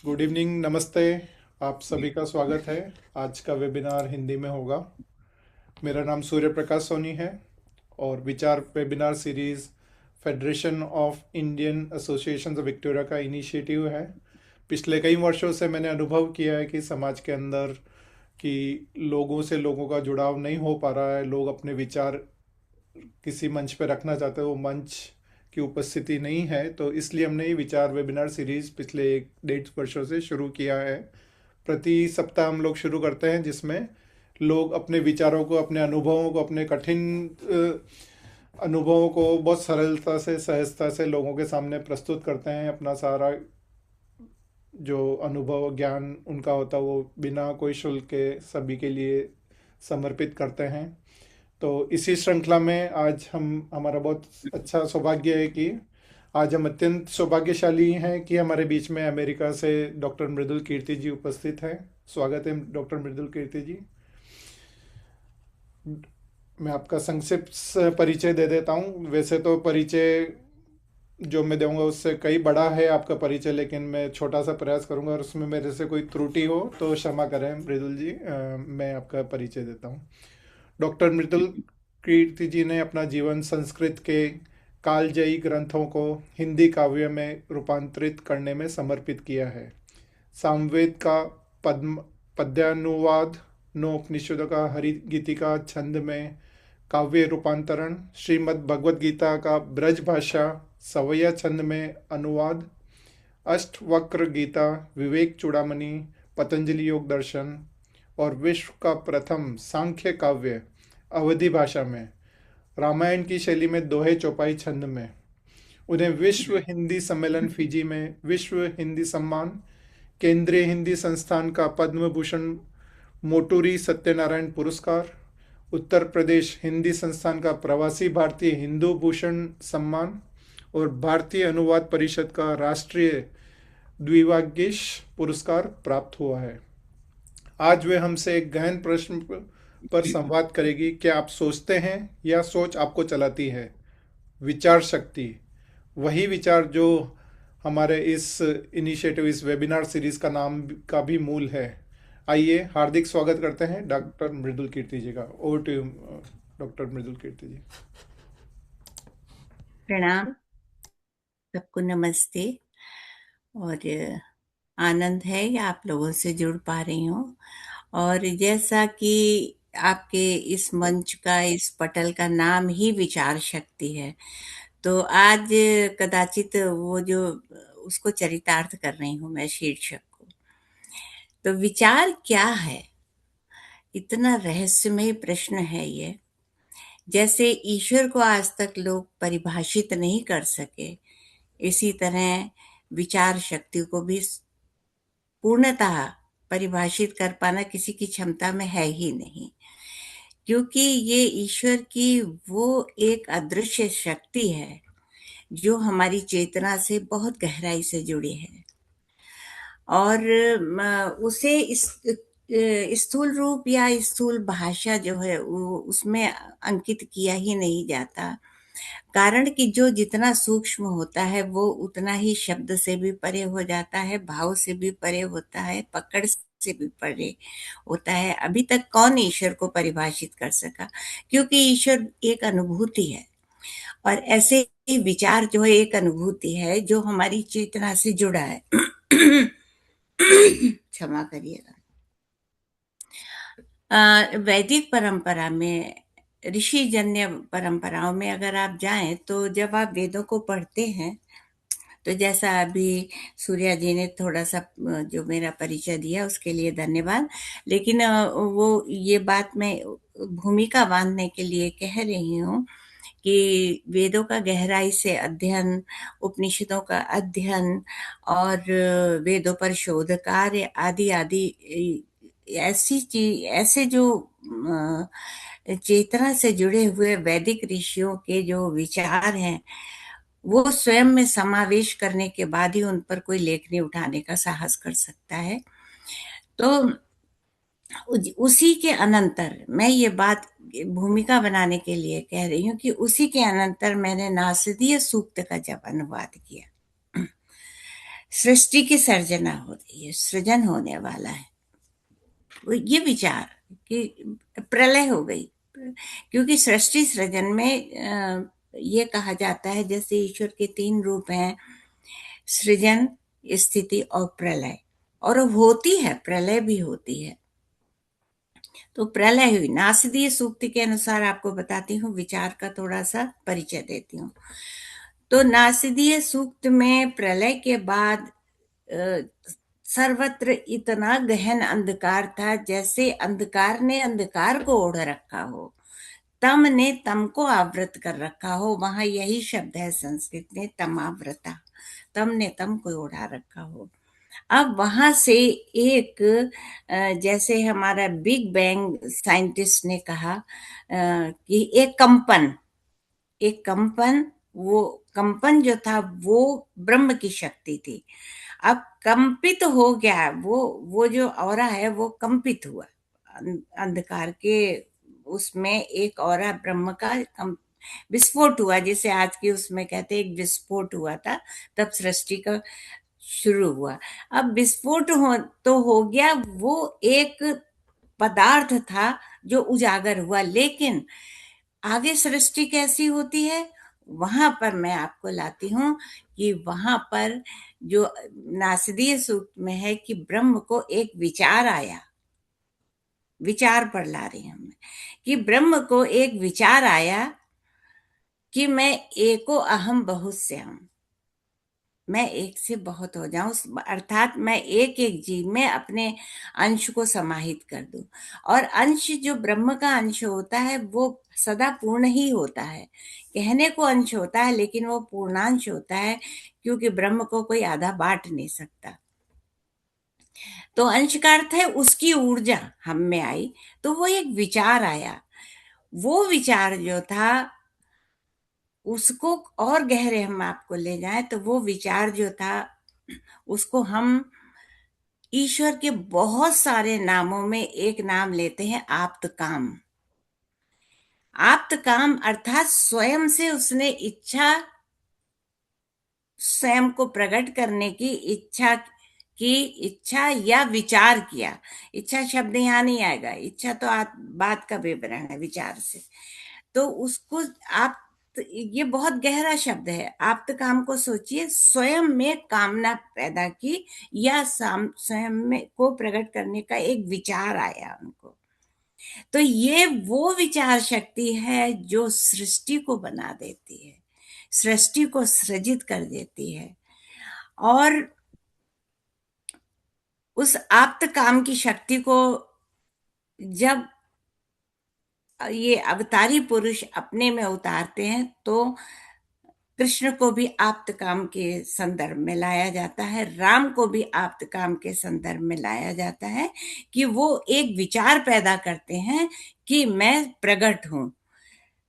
Good evening, नमस्ते। आप सभी का स्वागत है। आज का वेबिनार हिंदी में होगा। मेरा नाम सूर्य प्रकाश सोनी है और विचार webinar series federation of Indian associations of Victoria का इनिशिएटिव है। पिछले कई वर्षों से मैंने अनुभव किया है कि समाज के अंदर कि लोगों से लोगों का जुड़ाव नहीं हो पा रहा है। लोग अपने विचार किसी मंच पे रखना चाहते हैं, वो मंच की उपस्थिति नहीं है। तो इसलिए हमने ये विचार वेबिनार सीरीज पिछले 1 1.5 वर्षों से शुरू किया है। प्रति सप्ताह हम लोग शुरू करते हैं, जिसमें लोग अपने विचारों को, अपने अनुभवों को, अपने कठिन अनुभवों को बहुत सरलता से, सहजता से लोगों के सामने प्रस्तुत करते हैं। अपना सारा जो अनुभव ज्ञान उनका होता है वो बिना कोई शुल्क के सभी के लिए समर्पित करते हैं। तो इसी श्रृंखला में आज हम, हमारा बहुत अच्छा सौभाग्य है कि आज हम अत्यंत सौभाग्यशाली हैं कि हमारे बीच में अमेरिका से डॉक्टर मृदुल कीर्ति जी उपस्थित हैं। स्वागत है डॉक्टर मृदुल कीर्ति जी। मैं आपका संक्षिप्त परिचय दे देता हूँ। वैसे तो परिचय जो मैं दूंगा उससे कई बड़ा है आपका परिचय, लेकिन मैं छोटा सा प्रयास करूंगा और उसमें मेरे से कोई त्रुटि हो तो क्षमा करें मृदुल जी। मैं आपका परिचय देता हूँ। डॉक्टर मृदुल कीर्ति जी ने अपना जीवन संस्कृत के कालजयी ग्रंथों को हिंदी काव्य में रूपांतरित करने में समर्पित किया है। सामवेद का पद्म पद्यानुवाद, नौपनिषदों का हरिगीतिका छंद में काव्य रूपांतरण, श्रीमद् भगवद गीता का ब्रज भाषा सवैया छंद में अनुवाद, अष्टवक्र गीता, विवेक चूड़ामणि, पतंजलि योग दर्शन और विश्व का प्रथम सांख्य काव्य अवधी भाषा में, रामायण की शैली में दोहे चौपाई छंद में। उन्हें विश्व हिंदी सम्मेलन फिजी में विश्व हिंदी सम्मान, केंद्रीय हिंदी संस्थान का पद्म भूषण मोटूरी सत्यनारायण पुरस्कार, उत्तर प्रदेश हिंदी संस्थान का प्रवासी भारतीय हिंदू भूषण सम्मान और भारतीय अनुवाद परिषद का राष्ट्रीय द्विभाषीय पुरस्कार प्राप्त हुआ है। आज वे हमसे एक गहन प्रश्न पर संवाद करेगी। क्या आप सोचते हैं या सोच आपको चलाती है? विचार शक्ति, वही विचार जो हमारे इस इनिशिएटिव, इस वेबिनार सीरीज का नाम का भी मूल है। आइए हार्दिक स्वागत करते हैं डॉक्टर मृदुल कीर्ति जी का। ओवर टू यू डॉक्टर मृदुल कीर्ति जी। प्रणाम, सबको नमस्ते। और आनंद है कि आप लोगों से जुड़ पा रही हूँ। और जैसा कि आपके इस मंच का, इस पटल का नाम ही विचार शक्ति है, तो आज कदाचित वो जो उसको चरितार्थ कर रही हूँ मैं, शीर्षक को। तो विचार क्या है? इतना रहस्यमय प्रश्न है ये। जैसे ईश्वर को आज तक लोग परिभाषित नहीं कर सके, इसी तरह विचार शक्ति को भी पूर्णतः परिभाषित कर पाना किसी की क्षमता में है ही नहीं, क्योंकि ये ईश्वर की वो एक अदृश्य शक्ति है जो हमारी चेतना से बहुत गहराई से जुड़ी है। और उसे इस स्थूल रूप या स्थूल भाषा जो है वो उसमें अंकित किया ही नहीं जाता, कारण कि जो जितना सूक्ष्म होता है वो उतना ही शब्द से भी परे हो जाता है, भाव से भी परे होता है, पकड़ से भी परे होता है। अभी तक कौन ईश्वर को परिभाषित कर सका? क्योंकि ईश्वर एक अनुभूति है, और ऐसे ही विचार जो है एक अनुभूति है जो हमारी चेतना से जुड़ा है। क्षमा करिएगा। वैदिक परंपरा में, ऋषि जन्य परंपराओं में अगर आप जाएं तो जब आप वेदों को पढ़ते हैं, तो जैसा अभी सूर्या जी ने थोड़ा सा जो मेरा परिचय दिया उसके लिए धन्यवाद। लेकिन वो ये बात मैं भूमिका बांधने के लिए कह रही हूँ कि वेदों का गहराई से अध्ययन, उपनिषदों का अध्ययन और वेदों पर शोध कार्य आदि आदि, ऐसी चीज, ऐसे जो चेतना से जुड़े हुए वैदिक ऋषियों के जो विचार हैं, वो स्वयं में समावेश करने के बाद ही उन पर कोई लेखनी उठाने का साहस कर सकता है। तो उसी के अनंतर मैं ये बात भूमिका बनाने के लिए कह रही हूँ कि उसी के अनंतर मैंने नासदीय सूक्त का जब अनुवाद किया। सृष्टि की सर्जना हो रही है, सृजन होने वाला है। ये विचार कि प्रलय हो गई, क्योंकि सृष्टि सृजन में ये कहा जाता है जैसे ईश्वर के 3 रूप हैं, सृजन, स्थिति और प्रलय, और होती है, प्रलय भी होती है। तो प्रलय हुई। नासदीय सूक्ति के अनुसार आपको बताती हूँ, विचार का थोड़ा सा परिचय देती हूँ। तो नासदीय सूक्त में प्रलय के बाद सर्वत्र इतना गहन अंधकार था, जैसे अंधकार ने अंधकार को ओढ़ रखा हो, तम ने तम को आवृत कर रखा हो। वहां यही शब्द है संस्कृत में, तमावृता, तम ने तम को ओढ़ा रखा हो। अब वहां से एक जैसे हमारा बिग बैंग साइंटिस्ट ने कहा कि एक कंपन, वो कंपन जो था वो ब्रह्म की शक्ति थी। अब कंपित हो गया, वो जो ऑरा है वो कंपित हुआ, अंधकार के उसमें एक ऑरा ब्रह्म का विस्फोट हुआ, जिसे आज की उसमें कहते हैं एक विस्फोट हुआ था, तब सृष्टि का शुरू हुआ। अब विस्फोट हो तो हो गया, वो एक पदार्थ था जो उजागर हुआ, लेकिन आगे सृष्टि कैसी होती है वहां पर मैं आपको लाती हूं कि वहां पर जो नासदीय सूक्त में है कि ब्रह्म को एक विचार आया, विचार पर ला रही हूं मैं, कि ब्रह्म को एक विचार आया कि मैं एको अहम बहुश्याम, मैं एक से बहुत हो जाऊं, अर्थात मैं एक एक जीव में अपने अंश को समाहित कर दूं। और अंश जो ब्रह्म का अंश होता है वो सदा पूर्ण ही होता है। कहने को अंश होता है लेकिन वो पूर्णांश होता है, क्योंकि ब्रह्म को कोई आधा बांट नहीं सकता। तो अंश का अर्थ है उसकी ऊर्जा हम में आई, तो वो एक विचार आया। वो विचार जो था उसको और गहरे हम आपको ले जाएं तो वो विचार जो था उसको हम ईश्वर के बहुत सारे नामों में एक नाम लेते हैं, आप्त काम। आप्त काम अर्थात स्वयं से उसने इच्छा, स्वयं को प्रकट करने की इच्छा या विचार किया। इच्छा शब्द यहाँ नहीं आएगा, इच्छा तो बात का विवरण है विचार से। तो उसको आप, ये बहुत गहरा शब्द है। आप्त काम को सोचिए, स्वयं में कामना पैदा की या स्वयं में को प्रकट करने का एक विचार आया उनको। तो ये वो विचार शक्ति है जो सृष्टि को बना देती है, सृष्टि को सृजित कर देती है। और उस आप्त काम की शक्ति को जब ये अवतारी पुरुष अपने में उतारते हैं तो कृष्ण को भी आप्त काम के संदर्भ में लाया जाता है, राम को भी आप्त काम के संदर्भ में लाया जाता है, कि वो एक विचार पैदा करते हैं कि मैं प्रकट हूं,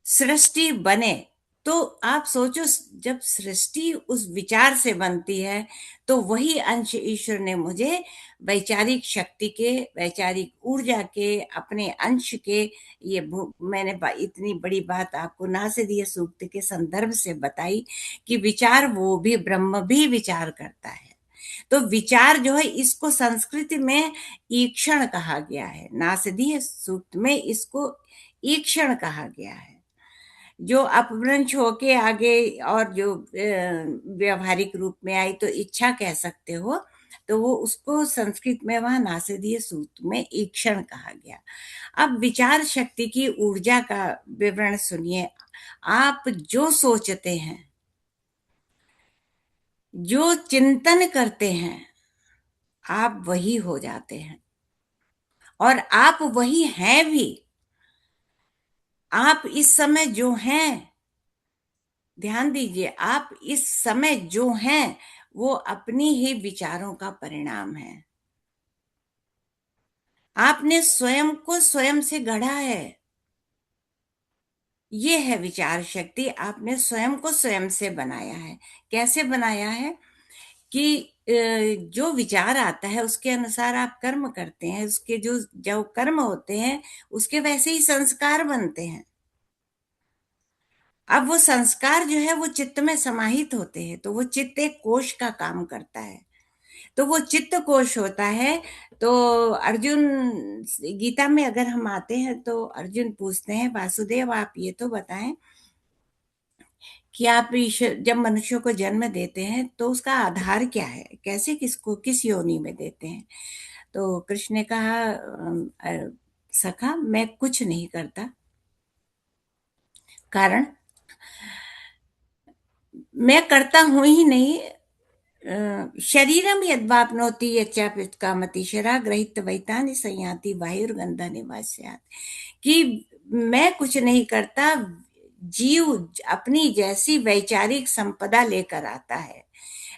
सृष्टि बने। तो आप सोचो, जब सृष्टि उस विचार से बनती है तो वही अंश ईश्वर ने मुझे वैचारिक शक्ति के, वैचारिक ऊर्जा के, अपने अंश के, ये मैंने इतनी बड़ी बात आपको नासदीय सूक्त के संदर्भ से बताई कि विचार वो भी, ब्रह्म भी विचार करता है। तो विचार जो है, इसको संस्कृत में ईक्षण कहा गया है, नासदीय सूक्त में इसको ईक्षण कहा गया है, जो अपभ्रंश होके आगे और जो व्यवहारिक रूप में आई तो इच्छा कह सकते हो। तो वो उसको संस्कृत में वहां नासदीय सूत्र में ईक्षण कहा गया। अब विचार शक्ति की ऊर्जा का विवरण सुनिए। आप जो सोचते हैं, जो चिंतन करते हैं, आप वही हो जाते हैं, और आप वही हैं भी। आप इस समय जो हैं, ध्यान दीजिए, आप इस समय जो हैं वो अपनी ही विचारों का परिणाम है। आपने स्वयं को स्वयं से गढ़ा है, ये है विचार शक्ति। आपने स्वयं को स्वयं से बनाया है। कैसे बनाया है कि जो विचार आता है उसके अनुसार आप कर्म करते हैं, उसके जो जो कर्म होते हैं उसके वैसे ही संस्कार बनते हैं। अब वो संस्कार जो है वो चित्त में समाहित होते हैं, तो वो चित्त एक कोश का काम करता है। तो वो चित्त कोश होता है। तो अर्जुन, गीता में अगर हम आते हैं तो अर्जुन पूछते हैं, वासुदेव आप ये तो बताएं कि आप ईश्वर जब मनुष्यों को जन्म देते हैं तो उसका आधार क्या है, कैसे किसको किस योनि में देते हैं। तो कृष्ण ने कहा, सखा मैं कुछ नहीं करता, कारण मैं करता हूं ही नहीं। शरीरम यद्वाप्नोति यच्चाप्युत्कामति शराग्रहित वैतानि संयाति वायुर्गंधा निवास्यात्, कि मैं कुछ नहीं करता, जीव अपनी जैसी वैचारिक संपदा लेकर आता है,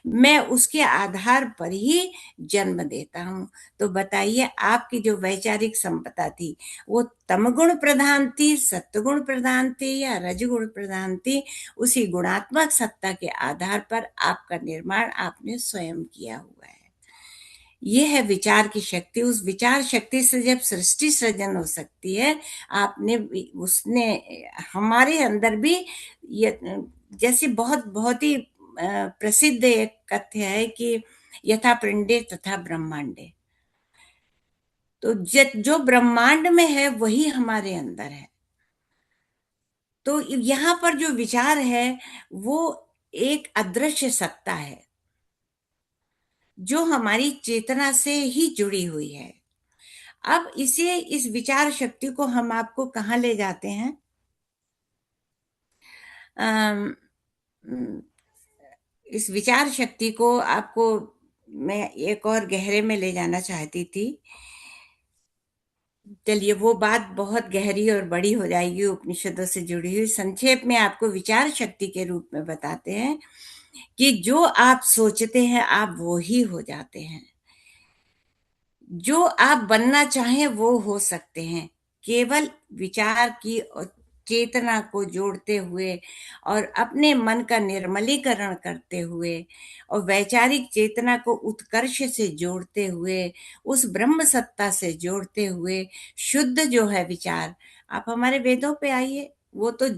मैं उसके आधार पर ही जन्म देता हूं। तो बताइए, आपकी जो वैचारिक संपदा थी वो तमगुण प्रधान थी, सत्वगुण प्रधान थी या रजगुण प्रधान थी? उसी गुणात्मक सत्ता के आधार पर आपका निर्माण आपने स्वयं किया हुआ है। ये है विचार की शक्ति। उस विचार शक्ति से जब सृष्टि सृजन हो सकती है, आपने उसने हमारे अंदर भी ये, जैसे बहुत बहुत ही प्रसिद्ध एक कथ्य है कि यथा पिंडे तथा ब्रह्मांडे। तो जो ब्रह्मांड में है वही हमारे अंदर है। तो यहाँ पर जो विचार है वो एक अदृश्य सत्ता है जो हमारी चेतना से ही जुड़ी हुई है। अब इस विचार शक्ति को हम आपको कहाँ ले जाते हैं? अम, इस विचार शक्ति को आपको मैं एक और गहरे में ले जाना चाहती थी। चलिए, वो बात बहुत गहरी और बड़ी हो जाएगी, उपनिषदों से जुड़ी हुई। संक्षेप में आपको विचार शक्ति के रूप में बताते हैं कि जो आप सोचते हैं आप वो ही हो जाते हैं। जो आप बनना चाहें वो हो सकते हैं, केवल विचार की और चेतना को जोड़ते हुए और अपने मन का निर्मलीकरण करते हुए और वैचारिक चेतना को उत्कर्ष से जोड़ते हुए, उस ब्रह्म सत्ता से जोड़ते हुए, शुद्ध जो है विचार। आप हमारे वेदों पे आइए, वो तो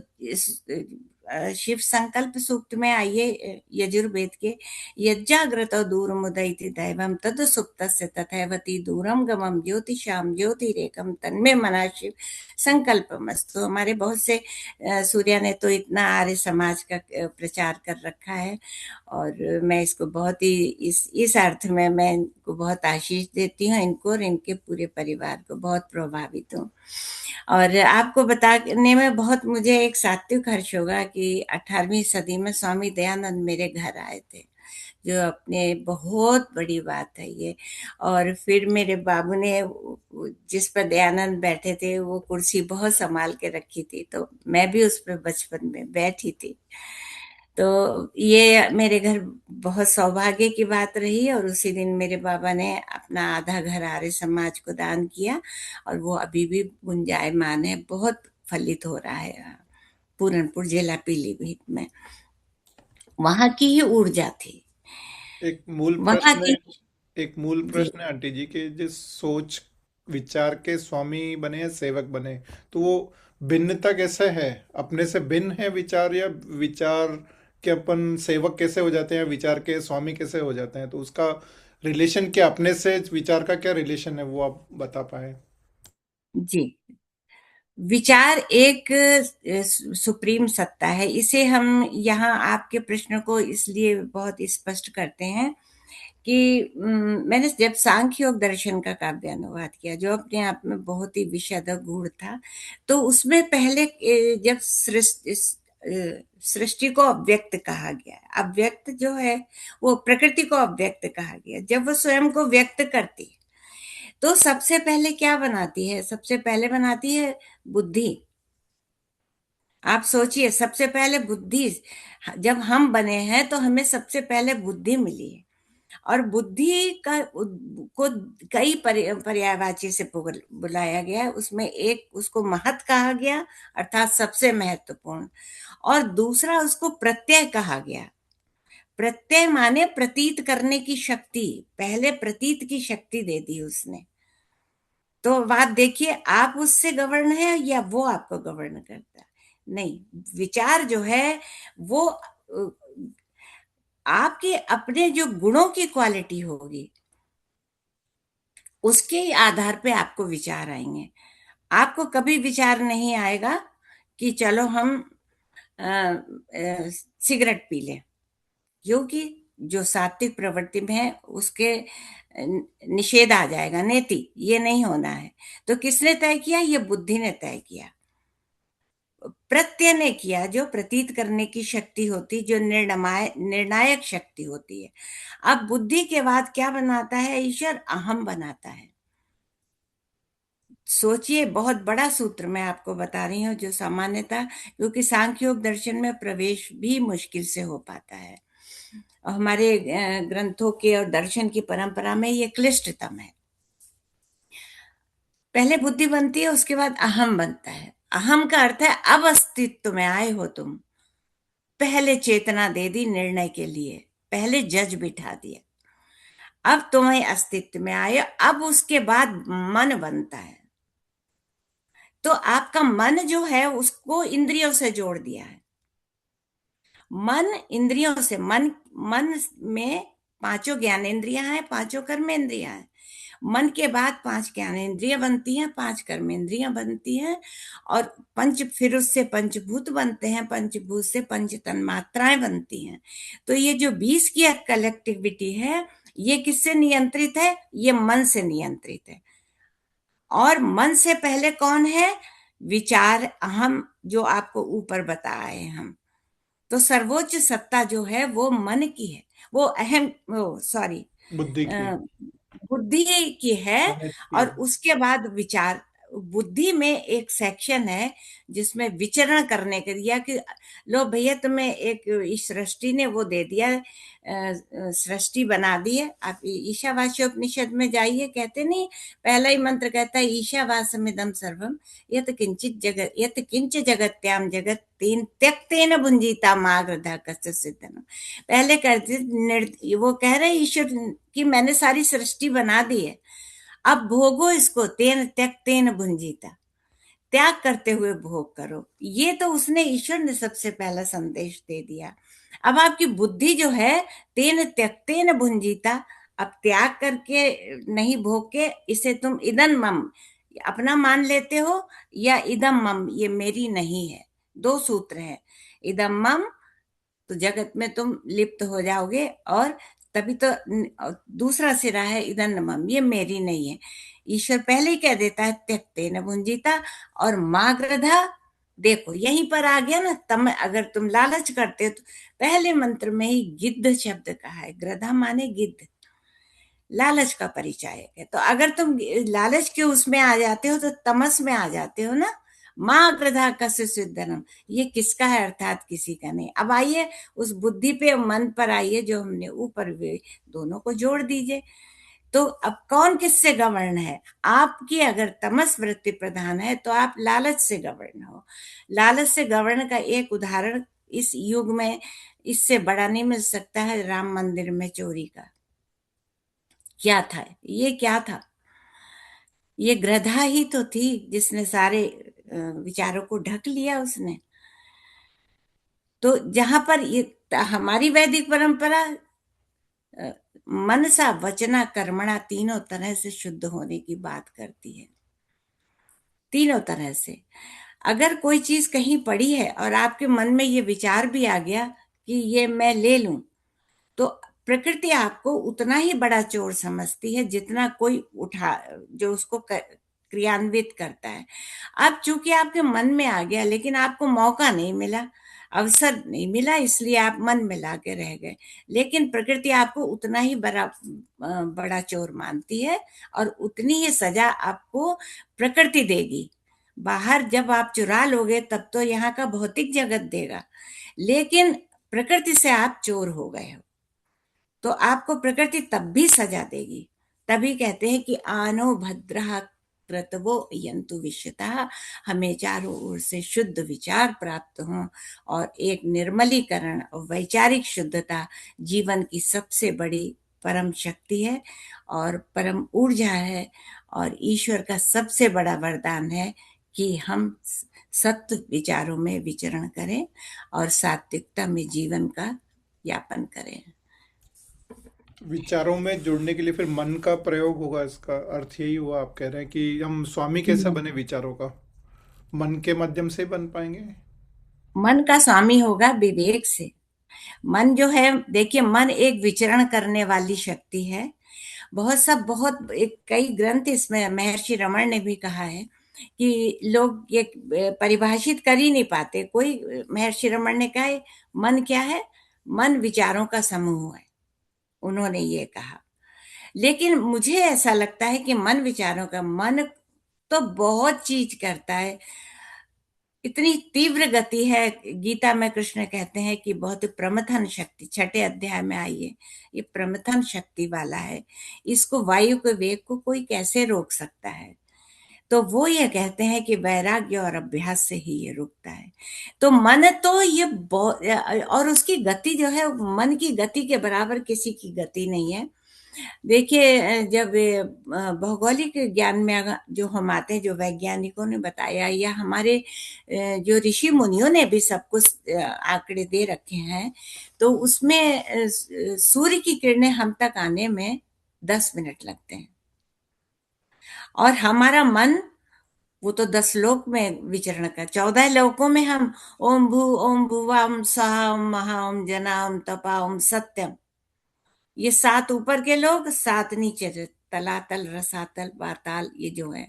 शिव संकल्प सूक्त में आइए, यजुर्वेद के, यज्जाग्रतो दूरमुदयति दैवं तद सुप्तस्य तथैवति दूरम गमं ज्योतिषाम ज्योतिरेकम तन्मे मना शिव संकल्पमस्तु। हमारे बहुत से सूर्या ने तो इतना आर्य समाज का प्रचार कर रखा है, और मैं इसको बहुत ही इस अर्थ में मैं इनको बहुत आशीष देती हूँ, इनको और इनके पूरे परिवार को बहुत प्रभावित हूँ। और आपको बताने में बहुत मुझे एक सात्विक हर्ष होगा कि 18वीं सदी में स्वामी दयानंद मेरे घर आए थे, जो अपने बहुत बड़ी बात है ये। और फिर मेरे बाबू ने जिस पर दयानंद बैठे थे वो कुर्सी बहुत संभाल के रखी थी, तो मैं भी उस पर बचपन में बैठी थी। तो ये मेरे घर बहुत सौभाग्य की बात रही, और उसी दिन मेरे बाबा ने अपना आधा घर आर्य समाज को दान किया, और वो अभी भी गुंजायमान है, बहुत फलित हो रहा है पूरनपुर जिला पीलीभीत में। वहां की ही ऊर्जा थी, एक मूल वहां प्रश्न की। एक मूल जी। प्रश्न है आंटी जी के, जिस सोच विचार के स्वामी बने या सेवक बने, तो वो भिन्नता कैसे है? अपने से भिन्न है विचार, या विचार के अपन सेवक कैसे हो जाते हैं, विचार के स्वामी कैसे हो जाते हैं? तो उसका रिलेशन क्या, अपने से विचार का क्या रिलेशन है, वो आप बता पाए? जी, विचार एक सुप्रीम सत्ता है। इसे हम यहाँ आपके प्रश्न को इसलिए बहुत स्पष्ट करते हैं कि मैंने जब सांख्य योग दर्शन का काव्य अनुवाद किया, जो अपने आप में बहुत ही विशद और गूढ़ था, तो उसमें पहले जब सृष्टि को अव्यक्त कहा गया, अव्यक्त जो है वो प्रकृति को अव्यक्त कहा गया, जब वो स्वयं को व्यक्त करती है तो सबसे पहले क्या बनाती है? सबसे पहले बनाती है बुद्धि। आप सोचिए, सबसे पहले बुद्धि। जब हम बने हैं तो हमें सबसे पहले बुद्धि मिली है, और बुद्धि को कई पर्यायवाची से बुलाया गया है। उसमें एक उसको महत् कहा गया, अर्थात सबसे महत्वपूर्ण, और दूसरा उसको प्रत्यय कहा गया। प्रत्यय माने प्रतीत करने की शक्ति, पहले प्रतीत की शक्ति दे दी उसने। तो बात देखिए, आप उससे गवर्न है या वो आपको गवर्न करता है? नहीं, विचार जो है वो आपके अपने जो गुणों की क्वालिटी होगी, उसके आधार पे आपको विचार आएंगे। आपको कभी विचार नहीं आएगा कि चलो हम सिगरेट पी लें, क्योंकि जो सात्विक प्रवृत्ति में है उसके निषेध आ जाएगा, नेति, ये नहीं होना है। तो किसने तय किया? ये बुद्धि ने तय किया, प्रत्यय ने किया, जो प्रतीत करने की शक्ति होती, जो निर्णायक शक्ति होती है। अब बुद्धि के बाद क्या बनाता है ईश्वर? अहम बनाता है। सोचिए, बहुत बड़ा सूत्र मैं आपको बता रही हूँ, जो सामान्यतः, क्योंकि सांख्य योग दर्शन में प्रवेश भी मुश्किल से हो पाता है, और हमारे ग्रंथों के और दर्शन की परंपरा में ये क्लिष्टतम है। पहले बुद्धि बनती है, उसके बाद अहम बनता है। अहम का अर्थ है अब अस्तित्व में आए हो तुम। पहले चेतना दे दी निर्णय के लिए, पहले जज बिठा दिया, अब तुम्हें अस्तित्व में आए। अब उसके बाद मन बनता है। तो आपका मन जो है उसको इंद्रियों से जोड़ दिया है। मन इंद्रियों से, मन मन में पांचों ज्ञानेंद्रियां हैं, पांचों कर्मेंद्रियां हैं। मन के बाद पांच ज्ञानेंद्रियां बनती हैं, पांच कर्मेंद्रियां बनती हैं, और पंच, फिर उससे पंचभूत बनते हैं, पंचभूत से पंच तन्मात्राएं बनती हैं। तो ये जो 20 की कलेक्टिविटी है, ये किससे नियंत्रित है? ये मन से नियंत्रित है। और मन से पहले कौन है? विचार, अहम, जो आपको ऊपर बताए हम। तो सर्वोच्च सत्ता जो है वो मन की है, वो अहम, वो सॉरी, बुद्धि की। बुद्धि की है। अमित की और है। उसके बाद विचार। बुद्धि में एक सेक्शन है जिसमें विचरण करने के दिया, कि लो भैया तुम्हें एक, इस सृष्टि ने वो दे दिया, सृष्टि बना दी है। आप ईशावास्योपनिषद में जाइए, कहते नहीं, पहला ही मंत्र कहता है ईशावासमिदं सर्वम यत किंच जगत्याम जगत तेन त्यक्तेन भुंजीता मागधा कस्य सिद्धनम। पहले कहते, वो कह रहे ईश्वर कि मैंने सारी सृष्टि बना दी है, अब भोगो इसको, तेन त्यक्तेन भुंजीता, त्याग करते हुए भोग करो। ये तो उसने, ईश्वर ने सबसे पहला संदेश दे दिया। अब आपकी बुद्धि जो है, तेन त्यक्तेन भुंजीता, अब त्याग करके नहीं, भोग के, इसे तुम इदम मम अपना मान लेते हो, या इदम मम ये मेरी नहीं है। दो सूत्र है, इदम मम, तो जगत में तुम लिप्त हो जाओगे, और तभी तो दूसरा सिरा है इदन मम, ये मेरी नहीं है। ईश्वर पहले ही कह देता है त्यक्ते न भुंजीता। और माग्रधा, देखो यहीं पर आ गया ना, तम, अगर तुम लालच करते हो तो पहले मंत्र में ही गिद्ध शब्द कहा है। ग्रधा माने गिद्ध, लालच का परिचायक है। तो अगर तुम लालच के उसमें आ जाते हो तो तमस में आ जाते हो ना। माँ ग्रधा कस्य सिद्धनम, ये किसका है? अर्थात किसी का नहीं। अब आइए उस बुद्धि पे, मन पर आइए, जो हमने ऊपर वे दोनों को जोड़ दीजिए। तो अब कौन किससे गवर्न है? आपकी अगर तमस वृत्ति प्रधान है तो आप लालच से गवर्न हो। लालच से गवर्न का एक उदाहरण इस युग में इससे बड़ा नहीं मिल सकता है, राम मंदिर में चोरी का। क्या था ये? क्या था ये? ग्रधा ही तो थी जिसने सारे विचारों को ढक लिया उसने। तो जहां पर ये हमारी वैदिक परंपरा मनसा वचना कर्मणा तीनों तरह से शुद्ध होने की बात करती है। तीनों तरह से। अगर कोई चीज कहीं पड़ी है और आपके मन में ये विचार भी आ गया कि ये मैं ले लूं, तो प्रकृति आपको उतना ही बड़ा चोर समझती है जितना कोई उठा, जो उसको क्रियान्वित करता है। अब चूंकि आपके मन में आ गया, लेकिन आपको मौका नहीं मिला, अवसर नहीं मिला, इसलिए आप मन में लाके रह गए। लेकिन प्रकृति आपको उतना ही बड़ा चोर मानती है, और उतनी ही सजा आपको प्रकृति देगी। बाहर जब आप चुरा लोगे तब तो यहाँ का भौतिक जगत देगा, लेकिन प्रकृति से आप चोर हो गए हो, तो आपको प्रकृति तब भी सजा देगी। तभी कहते हैं कि आनो भद्रः क्रतवो यंतु विश्वतः, हमें चारों ओर से शुद्ध विचार प्राप्त हो, और एक निर्मलीकरण और वैचारिक शुद्धता जीवन की सबसे बड़ी परम शक्ति है और परम ऊर्जा है, और ईश्वर का सबसे बड़ा वरदान है कि हम सत्य विचारों में विचरण करें और सात्विकता में जीवन का यापन करें। विचारों में जुड़ने के लिए फिर मन का प्रयोग होगा, इसका अर्थ यही हुआ आप कह रहे हैं कि हम स्वामी कैसे हम्म। बने विचारों का? मन के माध्यम से बन पाएंगे? मन का स्वामी होगा विवेक से। मन जो है, देखिए, मन एक विचरण करने वाली शक्ति है। बहुत एक कई ग्रंथ इसमें महर्षि रमण ने भी कहा है कि लोग ये परिभाषित कर ही नहीं पाते। कोई महर्षि रमण ने कहा है, मन क्या है? मन विचारों का समूह है, उन्होंने ये कहा। लेकिन मुझे ऐसा लगता है कि मन विचारों का, मन तो बहुत चीज करता है, इतनी तीव्र गति है। गीता में कृष्ण कहते हैं कि बहुत प्रमथन शक्ति, छठे अध्याय में आई है, ये प्रमथन शक्ति वाला है। इसको, वायु के वेग को कोई कैसे रोक सकता है? तो वो ये कहते हैं कि वैराग्य और अभ्यास से ही ये रुकता है। तो मन तो ये बहुत, और उसकी गति जो है, मन की गति के बराबर किसी की गति नहीं है। देखिए, जब भौगोलिक ज्ञान में जो हम आते हैं, जो वैज्ञानिकों ने बताया, या हमारे जो ऋषि मुनियों ने भी सब कुछ आंकड़े दे रखे हैं, तो उसमें सूर्य की किरणें हम तक आने में 10 मिनट लगते हैं, और हमारा मन, वो तो 10 लोक में विचरण कर, 14 लोकों में हम ओम भुवा ओम सहा ओम महा ओम जना ओम तपा ओम सत्यम, ये 7 ऊपर के लोग, 7 नीचे, तलातल रसातल पाताल, ये जो है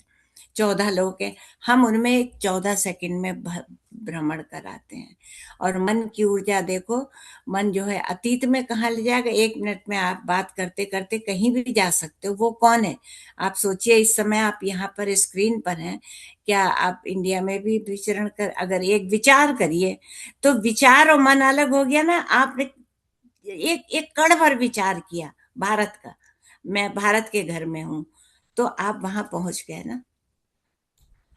14 लोग हैं। हम उनमें 14 सेकंड में भ्रमण कराते हैं। और मन की ऊर्जा देखो, मन जो है अतीत में कहाँ ले जाएगा। 1 मिनट में आप बात करते करते कहीं भी जा सकते हो। वो कौन है? आप सोचिए, इस समय आप यहाँ पर स्क्रीन पर हैं, क्या आप इंडिया में भी विचरण कर, अगर एक विचार करिए, तो विचार और मन अलग हो गया ना। आपने एक एक कण भर विचार किया भारत का, मैं भारत के घर में हूं, तो आप वहां पहुंच गए ना।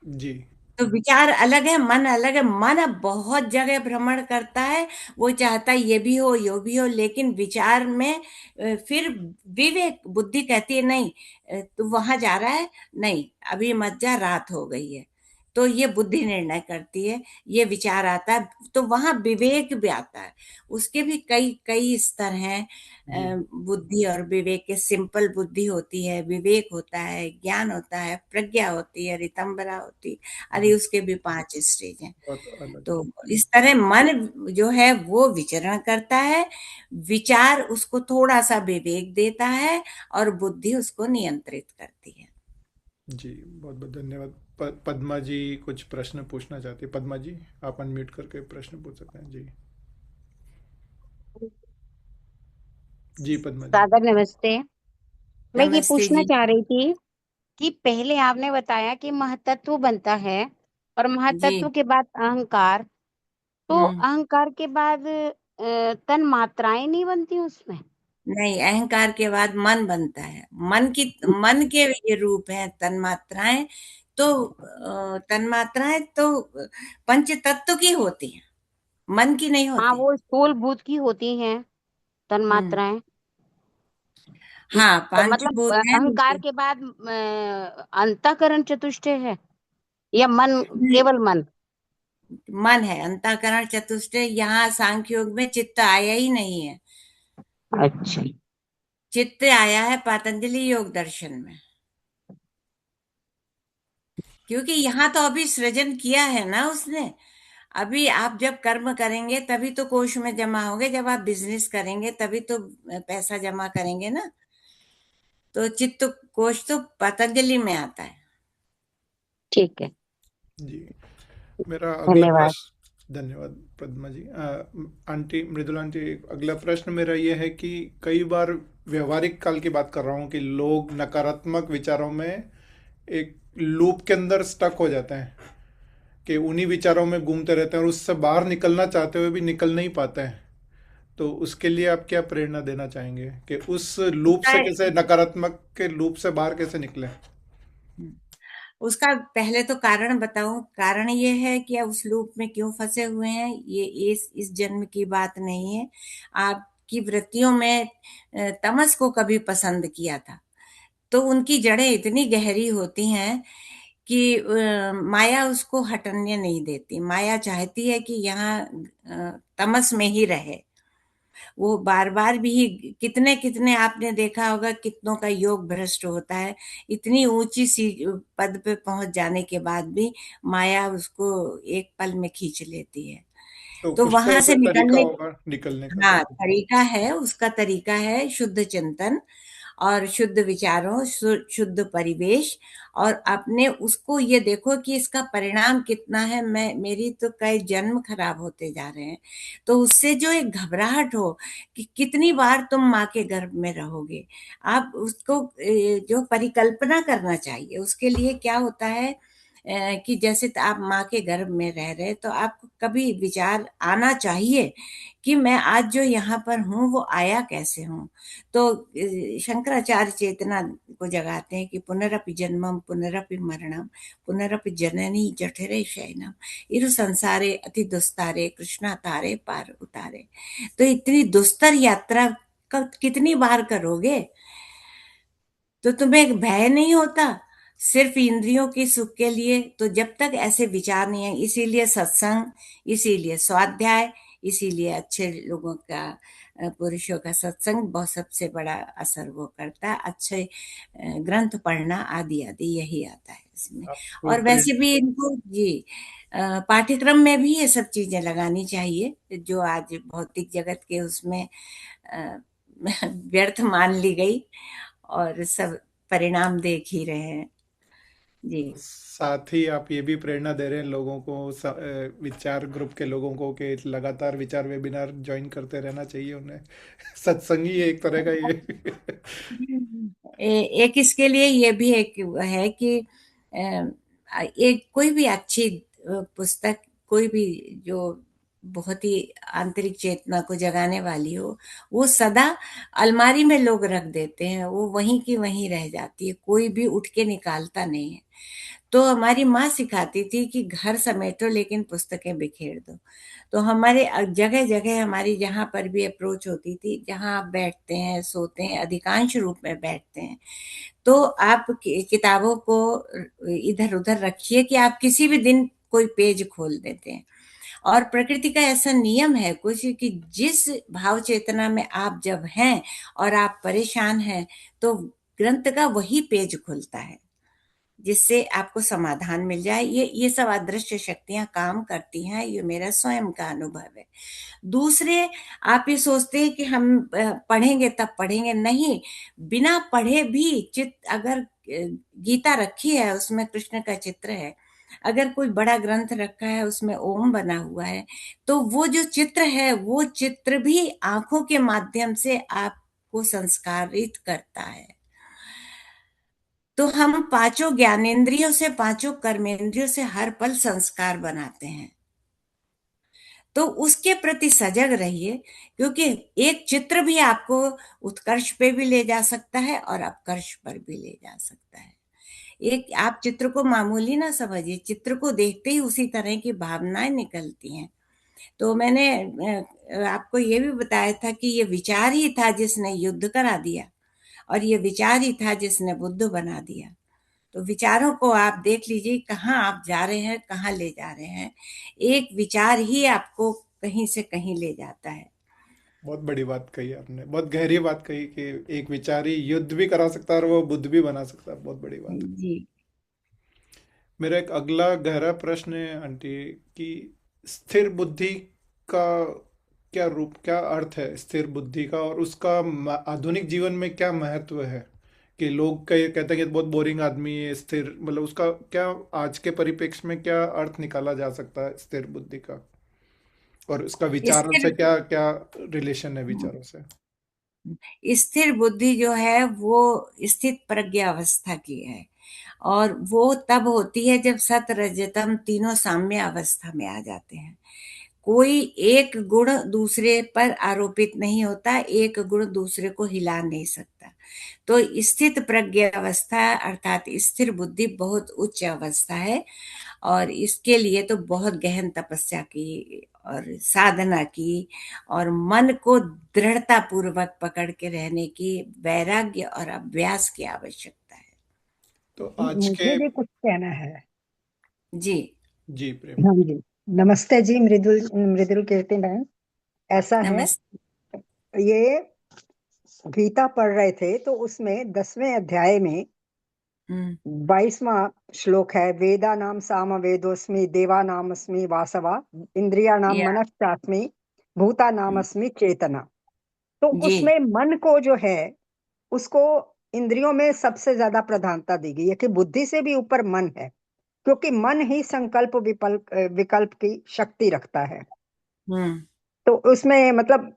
जी। तो विचार अलग है, मन अलग है। मन अब बहुत जगह भ्रमण करता है, वो चाहता है ये भी हो, ये भी हो, लेकिन विचार में फिर विवेक बुद्धि कहती है नहीं, तू वहां जा रहा है, नहीं अभी मत जा, रात हो गई है। तो ये बुद्धि निर्णय करती है, ये विचार आता है, तो वहां विवेक भी आता है। उसके भी कई कई स्तर हैं। जी। बुद्धि और विवेक के, सिंपल बुद्धि होती है, विवेक होता है, ज्ञान होता है, प्रज्ञा होती है, रितंबरा होती है। अरे जी। उसके भी 5 स्टेज हैं। बहुत अलग। तो इस तरह मन जो है वो विचरण करता है, विचार उसको थोड़ा सा विवेक देता है, और बुद्धि उसको नियंत्रित करती है। जी, बहुत बहुत धन्यवाद। पद्मा जी कुछ प्रश्न पूछना चाहती है। पद्मा जी, आप अनम्यूट करके प्रश्न पूछ सकते हैं जी। जी पद्मा जी। सादर नमस्ते। मैं ये नमस्ते पूछना जी। चाह रही थी कि पहले आपने बताया कि महतत्व बनता है और जी। महतत्व के बाद अहंकार, तो हम्म। अहंकार के बाद तन मात्राएं नहीं बनती उसमें? नहीं, अहंकार के बाद मन बनता है। मन के ये रूप हैं तन्मात्राएं। तो तन्मात्राएं तो पंच तत्व की होती हैं, मन की नहीं हाँ, होती। वो स्थूल भूत की होती हैं तन हम्म। मात्राएं। हाँ, तो पांच मतलब भूत हैं अहंकार उनके। के बाद अंतःकरण चतुष्टय है या मन, नहीं, केवल मन? मन है अंतःकरण चतुष्टय। यहाँ सांख्य योग में चित्त आया ही नहीं है। अच्छा। चित्त आया है पतंजलि योग दर्शन में, क्योंकि यहाँ तो अभी सृजन किया है ना उसने। अभी आप जब कर्म करेंगे तभी तो कोष में जमा होंगे, जब आप बिजनेस करेंगे तभी तो पैसा जमा करेंगे ना। तो चित्त कोष तो पतंजलि में आता है। ठीक है। जी, मेरा अगला धन्यवाद। प्रश्न। धन्यवाद पद्मा जी। आंटी मृदुला आंटी, अगला प्रश्न मेरा ये है कि कई बार, व्यवहारिक काल की बात कर रहा हूँ, कि लोग नकारात्मक विचारों में एक लूप के अंदर स्टक हो जाते हैं, कि उन्हीं विचारों में घूमते रहते हैं और उससे बाहर निकलना चाहते हुए भी निकल नहीं पाते हैं। तो उसके लिए आप क्या प्रेरणा देना चाहेंगे कि उस लूप उसका से कैसे, नकारात्मक के लूप से बाहर कैसे निकलें? उसका पहले तो कारण बताऊं। कारण ये है कि आप उस लूप में क्यों फंसे हुए हैं, ये इस जन्म की बात नहीं है। आपकी वृत्तियों में तमस को कभी पसंद किया था, तो उनकी जड़ें इतनी गहरी होती हैं कि माया उसको हटने नहीं देती। माया चाहती है कि यहाँ तमस में ही रहे। वो बार बार भी, कितने कितने आपने देखा होगा कितनों का योग भ्रष्ट होता है, इतनी ऊंची सी पद पे पहुंच जाने के बाद भी माया उसको एक पल में खींच लेती है। तो तो कुछ तो वहां ऐसा से तरीका निकलने, होगा निकलने का हाँ, तो। तरीका है, उसका तरीका है शुद्ध चिंतन और शुद्ध विचारों, शुद्ध परिवेश। और अपने उसको ये देखो कि इसका परिणाम कितना है। मेरी तो कई जन्म खराब होते जा रहे हैं, तो उससे जो एक घबराहट हो कि कितनी बार तुम माँ के गर्भ में रहोगे, आप उसको जो परिकल्पना करना चाहिए। उसके लिए क्या होता है कि जैसे आप माँ के गर्भ में रह रहे, तो आपको कभी विचार आना चाहिए कि मैं आज जो यहाँ पर हूँ वो आया कैसे हूँ। तो शंकराचार्य चेतना को जगाते हैं कि पुनरपि जन्मम पुनरपि मरणम पुनरपि जननी जठरे शयनम इरु संसारे अति दुस्तारे कृष्णा तारे पार उतारे। तो इतनी दुस्तर यात्रा कितनी बार करोगे, तो तुम्हें एक भय नहीं होता सिर्फ इंद्रियों के सुख के लिए? तो जब तक ऐसे विचार नहीं है, इसीलिए सत्संग, इसीलिए स्वाध्याय, इसीलिए अच्छे लोगों का, पुरुषों का सत्संग बहुत सबसे बड़ा असर वो करता है। अच्छे ग्रंथ पढ़ना आदि आदि यही आता है इसमें। आपको और प्रेरणा। वैसे भी इनको जी पाठ्यक्रम में भी ये सब चीजें लगानी चाहिए जो आज भौतिक जगत के उसमें अ, व्यर्थ मान ली गई, और सब परिणाम देख ही रहे हैं। जी। साथ ही आप ये भी प्रेरणा दे रहे हैं लोगों को, विचार ग्रुप के लोगों को, कि लगातार विचार वेबिनार ज्वाइन करते रहना चाहिए उन्हें। सत्संगी है एक तरह का ये। एक इसके लिए ये भी एक है कि एक कोई भी अच्छी पुस्तक, कोई भी जो बहुत ही आंतरिक चेतना को जगाने वाली हो, वो सदा अलमारी में लोग रख देते हैं, वो वहीं की वहीं रह जाती है, कोई भी उठ के निकालता नहीं है। तो हमारी माँ सिखाती थी कि घर समेटो लेकिन पुस्तकें बिखेर दो। तो हमारे जगह जगह हमारी जहाँ पर भी अप्रोच होती थी, जहाँ आप बैठते हैं सोते हैं, अधिकांश रूप में बैठते हैं, तो आप किताबों को इधर उधर रखिए कि आप किसी भी दिन कोई पेज खोल देते हैं। और प्रकृति का ऐसा नियम है कुछ कि जिस भाव चेतना में आप जब हैं और आप परेशान हैं, तो ग्रंथ का वही पेज खुलता है जिससे आपको समाधान मिल जाए। ये सब अदृश्य शक्तियां काम करती हैं, ये मेरा स्वयं का अनुभव है। दूसरे, आप ये सोचते हैं कि हम पढ़ेंगे तब पढ़ेंगे, नहीं। बिना पढ़े भी अगर गीता रखी है उसमें कृष्ण का चित्र है, अगर कोई बड़ा ग्रंथ रखा है उसमें ओम बना हुआ है, तो वो जो चित्र है वो चित्र भी आंखों के माध्यम से आपको संस्कारित करता है। तो हम पांचों ज्ञानेंद्रियों से, पांचों कर्मेंद्रियों से हर पल संस्कार बनाते हैं। तो उसके प्रति सजग रहिए, क्योंकि एक चित्र भी आपको उत्कर्ष पे भी ले जा सकता है और अपकर्ष पर भी ले जा सकता है। एक आप चित्र को मामूली ना समझिए, चित्र को देखते ही उसी तरह की भावनाएं निकलती हैं। तो मैंने आपको ये भी बताया था कि ये विचार ही था जिसने युद्ध करा दिया, और ये विचार ही था जिसने बुद्ध बना दिया। तो विचारों को आप देख लीजिए, कहाँ आप जा रहे हैं, कहाँ ले जा रहे हैं। एक विचार ही आपको कहीं से कहीं ले जाता है। बहुत बड़ी बात कही आपने, बहुत गहरी बात कही कि एक विचारी युद्ध भी करा सकता है और वो बुद्ध भी बना सकता है। बहुत बड़ी बात। जी। मेरा एक अगला गहरा प्रश्न है आंटी, कि स्थिर बुद्धि का क्या रूप, क्या अर्थ है स्थिर बुद्धि का, और उसका आधुनिक जीवन में क्या महत्व है? कि लोग कहते हैं कि बहुत बोरिंग आदमी है स्थिर, मतलब उसका क्या आज के परिप्रेक्ष्य में क्या अर्थ निकाला जा सकता है स्थिर बुद्धि का, और उसका विचारों स्थिर से क्या क्या रिलेशन है विचारों से? स्थिर बुद्धि जो है वो स्थित प्रज्ञा अवस्था की है, और वो तब होती है जब सत रजतम तीनों साम्य अवस्था में आ जाते हैं। कोई एक गुण दूसरे पर आरोपित नहीं होता, एक गुण दूसरे को हिला नहीं सकता। तो स्थित प्रज्ञा अवस्था अर्थात स्थिर बुद्धि बहुत उच्च अवस्था है, और इसके लिए तो बहुत गहन तपस्या की और साधना की, और मन को दृढ़ता पूर्वक पकड़ के रहने की, वैराग्य और अभ्यास की आवश्यकता है। तो आज के। मुझे भी कुछ कहना है। जी। जी प्रेम। हाँ जी। नमस्ते जी, मृदुल मृदुल कीर्ति मैम। ऐसा है नमस्ते। ये गीता पढ़ रहे थे तो उसमें 10वें अध्याय में हम्म 22वां श्लोक है, वेदा नाम साम वेदोस्मि देवा नाम अस्मि वासवा इंद्रिया नाम या मनश्चास्मि भूता नाम हम्म, अस्मि चेतना। तो जी उसमें मन को जो है उसको इंद्रियों में सबसे ज्यादा प्रधानता दी गई है कि बुद्धि से भी ऊपर मन है, क्योंकि मन ही संकल्प विकल्प विकल्प की शक्ति रखता है। हम्म तो उसमें मतलब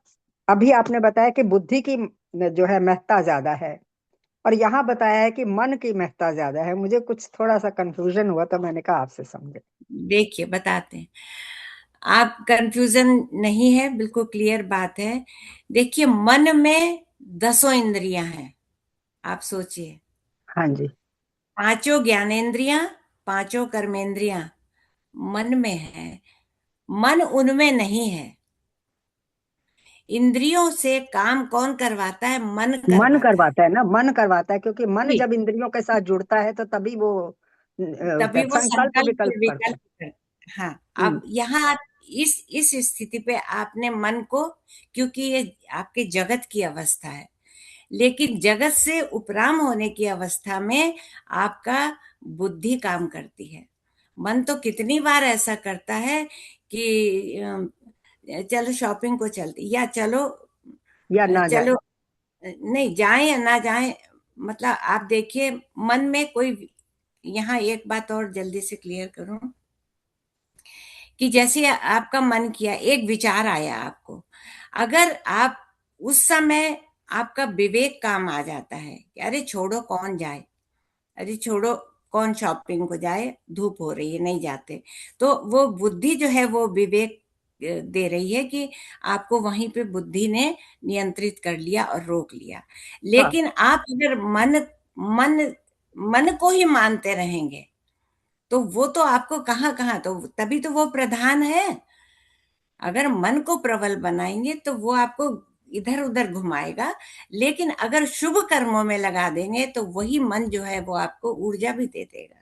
अभी आपने बताया कि बुद्धि की जो है महत्ता ज्यादा है, और यहाँ बताया है कि मन की महत्ता ज्यादा है। मुझे कुछ थोड़ा सा कंफ्यूजन हुआ तो मैंने कहा आपसे समझे। देखिए बताते हैं। आप कंफ्यूजन नहीं है, बिल्कुल क्लियर बात है। देखिए मन में 10 इंद्रियां हैं। आप सोचिए, हाँ जी। 5 ज्ञानेंद्रियां, 5 कर्मेंद्रियां मन में है। मन उनमें नहीं है। इंद्रियों से काम कौन करवाता है? मन मन करवाता है। करवाता है ना, मन करवाता है, क्योंकि मन जी, जब इंद्रियों के साथ जुड़ता है तो तभी वो तभी वो संकल्प संकल्प विकल्प और करता विकल्प है। कर। हाँ, हम्म। अब यहाँ इस स्थिति पे आपने मन को, क्योंकि ये आपके जगत की अवस्था है, लेकिन जगत से उपराम होने की अवस्था में आपका बुद्धि काम करती है। मन तो कितनी बार ऐसा करता है कि चलो शॉपिंग को चलते, या चलो या ना जाए। चलो नहीं जाएं या ना जाएं। मतलब आप देखिए मन में कोई, यहाँ एक बात और जल्दी से क्लियर करूं कि जैसे आपका मन किया, एक विचार आया आपको, अगर आप उस समय आपका विवेक काम आ जाता है कि अरे छोड़ो कौन जाए, अरे छोड़ो कौन शॉपिंग को जाए, धूप हो रही है नहीं जाते, तो वो बुद्धि जो है वो विवेक दे रही है कि आपको वहीं पे बुद्धि ने नियंत्रित कर लिया और रोक लिया। हाँ। लेकिन आप अगर मन मन को ही मानते रहेंगे तो वो तो आपको कहाँ कहाँ, तो तभी तो वो प्रधान है। अगर मन को प्रबल बनाएंगे तो वो आपको इधर उधर घुमाएगा, लेकिन अगर शुभ कर्मों में लगा देंगे तो वही मन जो है वो आपको ऊर्जा भी दे देगा।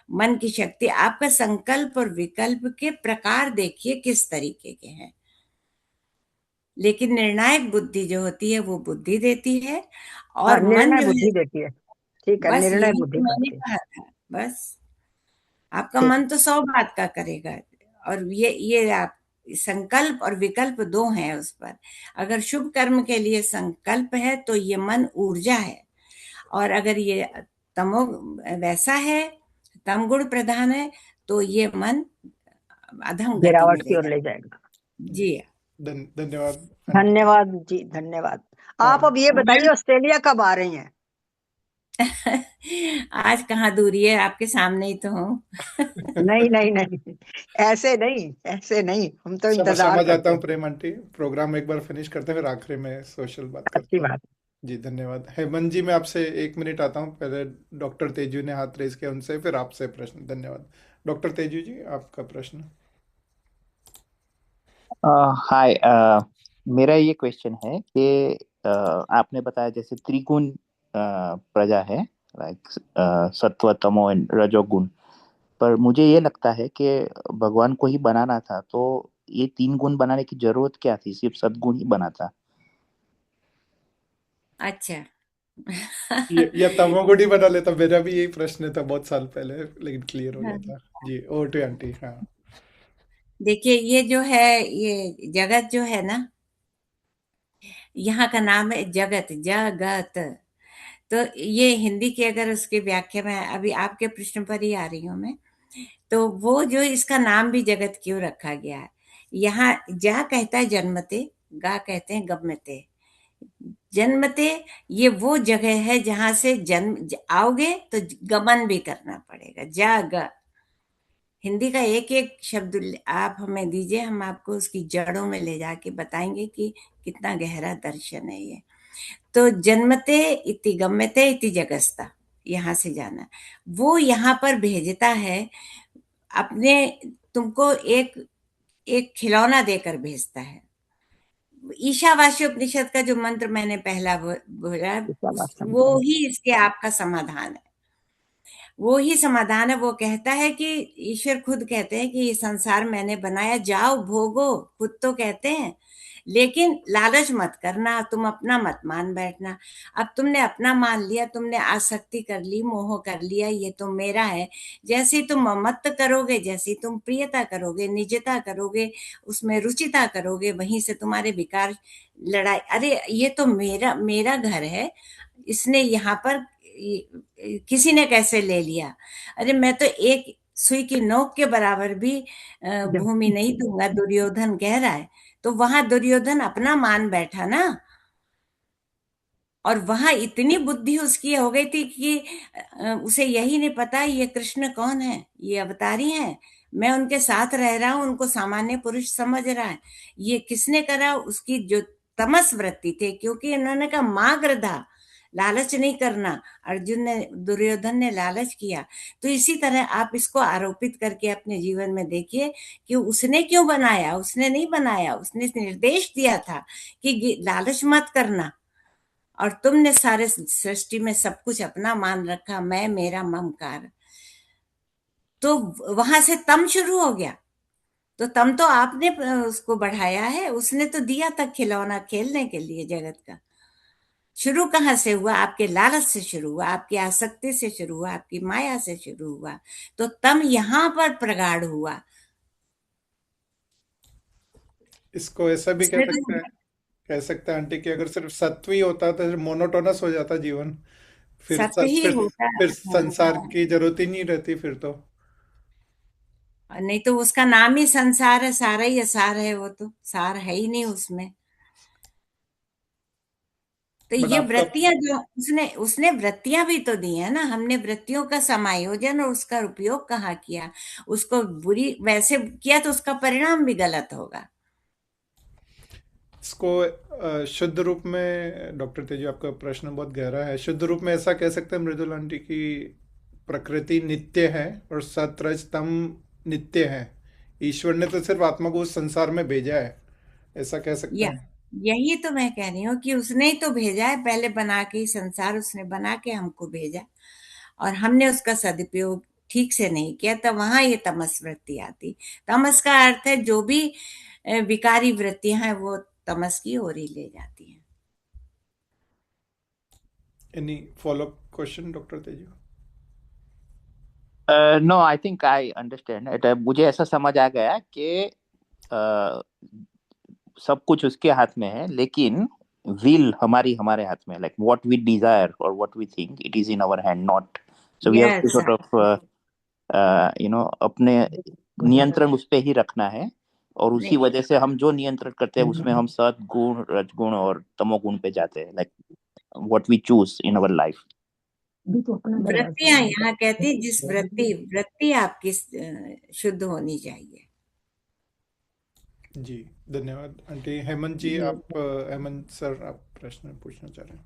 मन की शक्ति, आपका संकल्प और विकल्प के प्रकार देखिए किस तरीके के हैं। लेकिन निर्णायक बुद्धि जो होती है वो बुद्धि देती है, हाँ, और मन निर्णय जो है, बुद्धि देती है। ठीक है, बस निर्णय यही बुद्धि तो मैंने करती है। कहा था। बस आपका ठीक। मन तो 100 बात का करेगा, और ये आप संकल्प और विकल्प दो हैं उस पर। अगर शुभ कर्म के लिए संकल्प है तो ये मन ऊर्जा है, और अगर ये तमो वैसा है, तम गुण प्रधान है, तो ये मन अधम गति में गिरावट की ले ओर ले जाए। जाएगा। जी। धन्यवाद आंटी। धन्यवाद जी, धन्यवाद। आप अब ये बताइए, मैम ऑस्ट्रेलिया कब आ रही हैं? आज कहाँ दूरी है, आपके सामने ही तो हूँ। नहीं नहीं नहीं, ऐसे नहीं, ऐसे नहीं, हम तो समझ इंतजार समझ आता करते हूँ हैं। प्रेम आंटी। प्रोग्राम एक बार फिनिश करते हैं फिर आखिरी में सोशल बात अच्छी करते हैं। बात। जी धन्यवाद। हेमंत जी मैं आपसे 1 मिनट आता हूँ पहले। डॉक्टर तेजू ने हाथ रेज किया, उनसे फिर आपसे प्रश्न। धन्यवाद। डॉक्टर तेजू जी आपका प्रश्न। हाय। मेरा ये क्वेश्चन है कि आपने बताया जैसे त्रिगुण प्रजा है, लाइक सत्व तमो एंड रजोगुण। पर मुझे ये लगता है कि भगवान को ही बनाना था, तो ये 3 गुण बनाने की जरूरत क्या थी? सिर्फ सद्गुण ही बना था। अच्छा। ये तमोगुणी बना लेता, मेरा भी यही प्रश्न था बहुत साल पहले, लेकिन क्लियर हो जाता। जी ओवर टू आंटी। हाँ। देखिए ये जो है, ये जगत जो है ना, यहाँ का नाम है जगत, जगत। तो ये हिंदी की अगर उसकी व्याख्या में अभी आपके प्रश्न पर ही आ रही हूँ मैं, तो वो जो इसका नाम भी जगत क्यों रखा गया है। यहाँ जा कहता है जन्मते, गा कहते हैं गम्यते। जन्मते, ये वो जगह है जहां से आओगे तो गमन भी करना पड़ेगा। जा ग, हिंदी का एक एक शब्द आप हमें दीजिए, हम आपको उसकी जड़ों में ले जाके बताएंगे कि कितना गहरा दर्शन है ये। तो जन्मते इति गम्यते इति जगस्ता, यहाँ से जाना। वो यहाँ पर भेजता है अपने, तुमको एक एक खिलौना देकर भेजता है। ईशावास्य उपनिषद का जो मंत्र मैंने पहला बोला, वो समझाना। ही इसके आपका समाधान है। वो ही समाधान है। वो कहता है कि ईश्वर खुद कहते हैं कि ये संसार मैंने बनाया, जाओ भोगो, खुद तो कहते हैं। लेकिन लालच मत करना, तुम अपना मत मान बैठना। अब तुमने अपना मान लिया, तुमने आसक्ति कर ली, मोह कर लिया, ये तो मेरा है। जैसे तुम ममत्व करोगे, जैसे तुम प्रियता करोगे, निजता करोगे, उसमें रुचिता करोगे, वहीं से तुम्हारे विकार लड़ाई, अरे ये तो मेरा मेरा घर है, इसने यहाँ पर किसी ने कैसे ले लिया, अरे मैं तो एक सुई की नोक के बराबर भी भूमि नहीं दूंगा, दुर्योधन कह रहा है। तो वहां दुर्योधन अपना मान बैठा ना, और वहां इतनी बुद्धि उसकी हो गई थी कि उसे यही नहीं पता ये कृष्ण कौन है, ये अवतारी हैं, मैं उनके साथ रह रहा हूं, उनको सामान्य पुरुष समझ रहा है, ये किसने करा, उसकी जो तमस वृत्ति थे, क्योंकि इन्होंने कहा माग्रधा, लालच नहीं करना। अर्जुन ने, दुर्योधन ने लालच किया। तो इसी तरह आप इसको आरोपित करके अपने जीवन में देखिए कि उसने क्यों बनाया, उसने नहीं बनाया, उसने निर्देश दिया था कि लालच मत करना, और तुमने सारे सृष्टि में सब कुछ अपना मान रखा, मैं मेरा ममकार, तो वहां से तम शुरू हो गया। तो तम तो आपने उसको बढ़ाया है, उसने तो दिया था खिलौना खेलने के लिए जगत का। शुरू कहाँ से हुआ? आपके लालच से शुरू हुआ, आपकी आसक्ति से शुरू हुआ, आपकी माया से शुरू हुआ। तो तम यहाँ पर प्रगाढ़ हुआ। इसको ऐसा भी इसमें तो कह सकते हैं आंटी कि अगर सिर्फ सत्व ही होता तो मोनोटोनस हो जाता जीवन। सत्य ही होता फिर संसार है। की जरूरत ही नहीं रहती फिर तो। नहीं तो उसका नाम ही संसार है, सारा ही असार है, वो तो सार है ही नहीं उसमें। तो बट ये आपका वृत्तियां जो उसने उसने वृत्तियां भी तो दी है ना, हमने वृत्तियों का समायोजन और उसका उपयोग कहाँ किया, उसको बुरी वैसे किया तो उसका परिणाम भी गलत होगा। इसको शुद्ध रूप में डॉक्टर तेजी, आपका प्रश्न बहुत गहरा है। शुद्ध रूप में ऐसा कह सकते हैं मृदुल आंटी की प्रकृति नित्य है और सत रज तम नित्य है। ईश्वर ने तो सिर्फ आत्मा को उस संसार में भेजा है, ऐसा कह सकते या हैं। यही तो मैं कह रही हूँ कि उसने ही तो भेजा है, पहले बना के ही संसार उसने बना के हमको भेजा, और हमने उसका सदुपयोग ठीक से नहीं किया, तो वहां ये तमस वृत्ति आती। तमस का अर्थ है जो भी विकारी वृत्तियां हैं वो तमस की ओर ही ले जाती हैं। Any follow question doctor Teji? No, I think I understand it. मुझे ऐसा समझ आ गया कि सब कुछ उसके हाथ में है, लेकिन विल हमारी हमारे हाथ में, लाइक व्हाट वी डिजायर और what we think, it is in our hand, not. So we have to yes, sort of अपने नियंत्रण उस पे ही रखना है, और उसी नहीं, वजह से हम जो नियंत्रण करते हैं उसमें हम सत गुण, रजगुण और तमोगुण पे जाते हैं, like what we choose in our life. वृत्तियां यहाँ कहती हैं, जिस वृत्ति आपकी शुद्ध होनी चाहिए। जी, धन्यवाद आंटी। हेमंत जी, आप हेमंत सर, आप प्रश्न पूछना चाह रहे हैं?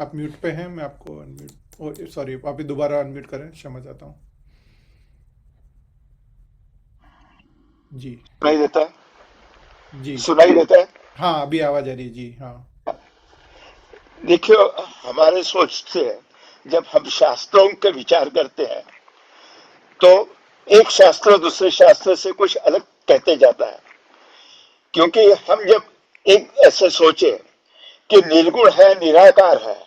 आप म्यूट पे हैं, मैं आपको अनम्यूट, ओ सॉरी, आप ही दोबारा अनम्यूट करें, क्षमा चाहता हूँ। जी। सुनाई देता है? जी। सुनाई देता है? हाँ, अभी आवाज आ रही है जी। हाँ। देखियो, हमारे सोच से जब हम शास्त्रों के विचार करते हैं तो एक शास्त्र दूसरे शास्त्र से कुछ अलग कहते जाता है, क्योंकि हम जब एक ऐसे सोचे कि निर्गुण है, निराकार है,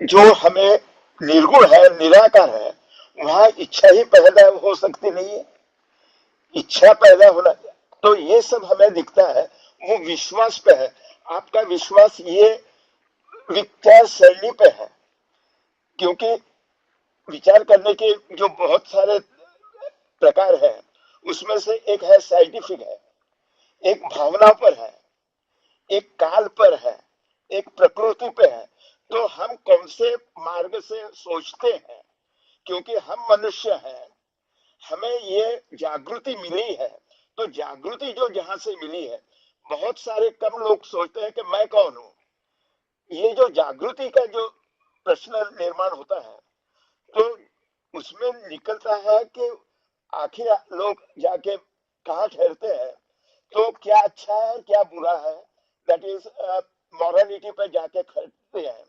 जो हमें निर्गुण है, निराकार है, वहां इच्छा ही पैदा हो सकती नहीं है। इच्छा पैदा होना, तो ये सब हमें दिखता है, वो विश्वास पे है। आपका विश्वास ये विचार शैली पे है, क्योंकि विचार करने के जो बहुत सारे प्रकार है, उसमें से एक है साइंटिफिक है, एक भावना पर है, एक काल पर है, एक प्रकृति पे है। तो हम कौन से मार्ग से सोचते हैं, क्योंकि हम मनुष्य हैं, हमें ये जागृति मिली है। तो जागृति जो जहां से मिली है, बहुत सारे कम लोग सोचते हैं कि मैं कौन हूं। ये जो जागृति का जो प्रश्न निर्माण होता है, तो उसमें निकलता है कि आखिर लोग जाके कहाँ ठहरते हैं, तो क्या अच्छा है क्या बुरा है, दैट इज मॉरलिटी पे जाके खड़ते हैं।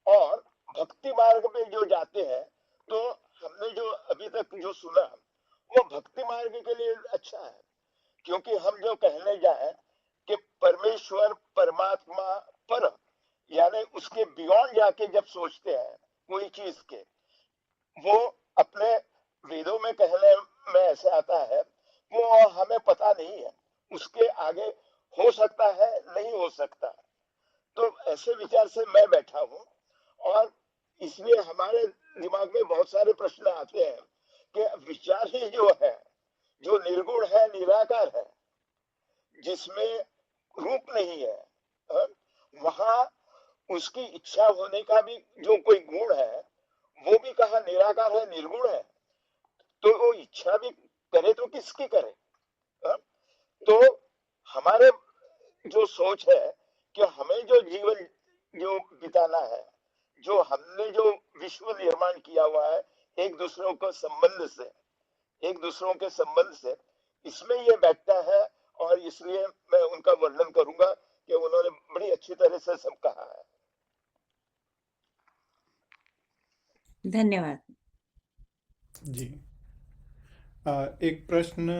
और भक्ति मार्ग में जो जाते हैं, तो हमने जो अभी तक जो सुना वो भक्ति मार्ग के लिए अच्छा है, क्योंकि हम जो कहने जाए कि परमेश्वर परमात्मा पर यानी उसके बियॉन्ड जाके जब सोचते हैं कोई चीज के, वो अपने वेदों में कहने में ऐसे आता है वो हमें पता नहीं है, उसके आगे हो सकता है नहीं हो सकता। तो ऐसे विचार से मैं बैठा हूं और इसलिए हमारे दिमाग में बहुत सारे प्रश्न आते हैं कि विचार ही जो है, जो निर्गुण है, निराकार है, जिसमें रूप नहीं है, वहां उसकी इच्छा होने का भी जो कोई गुण है वो भी कहा निराकार है, निर्गुण है। तो वो इच्छा भी करे तो किसकी करे? तो हमारे जो सोच है कि हमें जो जीवन जो बिताना है, जो हमने जो विश्व निर्माण किया हुआ है एक दूसरों को संबंध से, एक दूसरों के संबंध से, इसमें ये बैठता है। और इसलिए मैं उनका वर्णन करूंगा कि उन्होंने बड़ी अच्छी तरह से सब कहा है। धन्यवाद जी। एक प्रश्न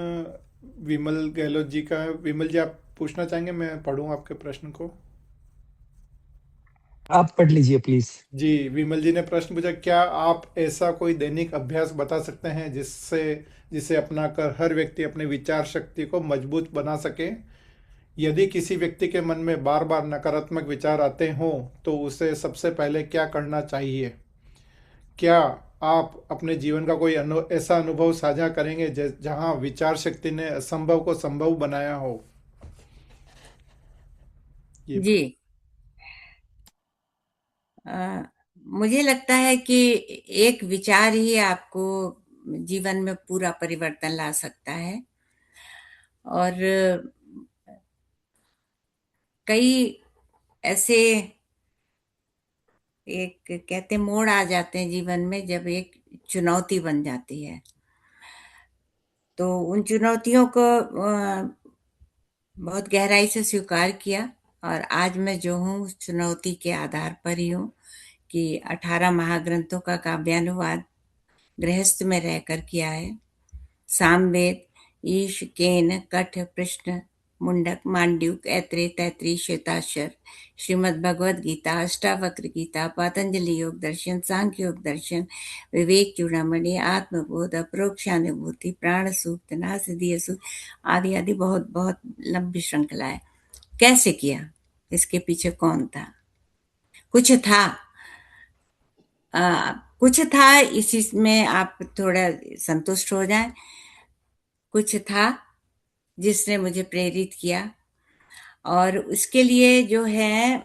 विमल गहलोत जी का है। विमल जी, आप पूछना चाहेंगे? मैं पढ़ूं आपके प्रश्न को। आप पढ़ लीजिए प्लीज। जी, विमल जी ने प्रश्न पूछा, क्या आप ऐसा कोई दैनिक अभ्यास बता सकते हैं जिससे जिसे अपनाकर हर व्यक्ति अपने विचार शक्ति को मजबूत बना सके? यदि किसी व्यक्ति के मन में बार बार नकारात्मक विचार आते हों तो उसे सबसे पहले क्या करना चाहिए? क्या आप अपने जीवन का कोई ऐसा अनुभव साझा करेंगे जहां विचार शक्ति ने असंभव को संभव बनाया हो? ये जी। मुझे लगता है कि एक विचार ही आपको जीवन में पूरा परिवर्तन ला सकता है। और कई ऐसे एक कहते मोड़ आ जाते हैं जीवन में जब एक चुनौती बन जाती है, तो उन चुनौतियों को बहुत गहराई से स्वीकार किया। और आज मैं जो हूँ उस चुनौती के आधार पर ही हूँ कि 18 महाग्रंथों का काव्यानुवाद गृहस्थ में रहकर किया है। सामवेद, ईश, केन, कठ, प्रश्न, मुंडक, मांड्यूक, ऐत्रेय, तैत्रीय, श्वेताक्षर, श्रीमद् भगवद गीता, अष्टावक्र गीता, पातंजलि योग दर्शन, सांख्य योग दर्शन, विवेक चूड़ामणि, आत्मबोध, अपरोक्षानुभूति, प्राण सूक्त, नासदीय सूक्त आदि आदि बहुत बहुत लंबी श्रृंखला है। कैसे किया? इसके पीछे कौन था? कुछ था। कुछ था, इसी में आप थोड़ा संतुष्ट हो जाएं। कुछ था जिसने मुझे प्रेरित किया, और उसके लिए जो है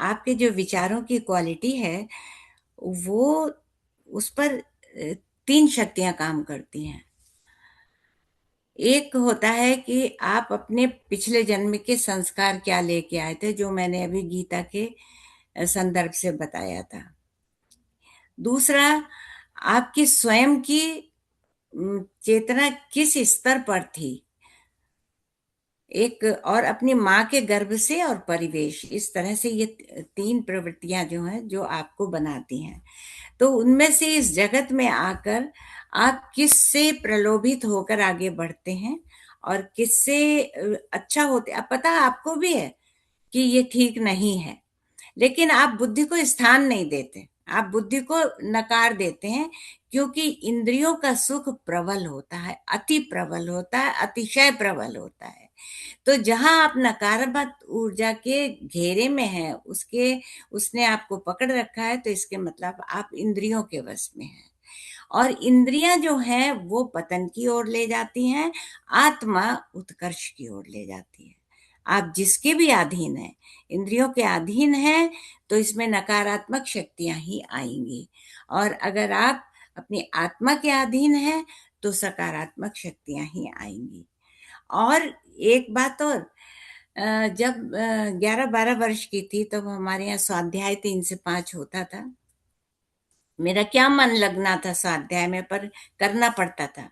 आपके जो विचारों की क्वालिटी है वो उस पर 3 शक्तियां काम करती हैं। एक होता है कि आप अपने पिछले जन्म के संस्कार क्या लेके आए थे, जो मैंने अभी गीता के संदर्भ से बताया था। दूसरा, आपकी स्वयं की चेतना किस स्तर पर थी, एक और अपनी माँ के गर्भ से और परिवेश, इस तरह से ये 3 प्रवृत्तियां जो हैं जो आपको बनाती हैं। तो उनमें से इस जगत में आकर आप किससे प्रलोभित होकर आगे बढ़ते हैं और किससे अच्छा होते, अब पता आपको भी है कि ये ठीक नहीं है, लेकिन आप बुद्धि को स्थान नहीं देते, आप बुद्धि को नकार देते हैं, क्योंकि इंद्रियों का सुख प्रबल होता है, अति प्रबल होता है, अतिशय प्रबल होता है। तो जहां आप नकारात्मक ऊर्जा के घेरे में हैं, उसने आपको पकड़ रखा है, तो इसके मतलब आप इंद्रियों के वश में हैं। और इंद्रियां जो हैं वो पतन की ओर ले जाती हैं, आत्मा उत्कर्ष की ओर ले जाती है। आप जिसके भी अधीन हैं, इंद्रियों के अधीन हैं, तो इसमें नकारात्मक शक्तियां ही आएंगी। और अगर आप अपनी आत्मा के अधीन हैं तो सकारात्मक शक्तियां ही आएंगी। और एक बात और, जब 11-12 वर्ष की थी तब हमारे यहाँ स्वाध्याय 3 से 5 होता था। मेरा क्या मन लगना था स्वाध्याय में, पर करना पड़ता था।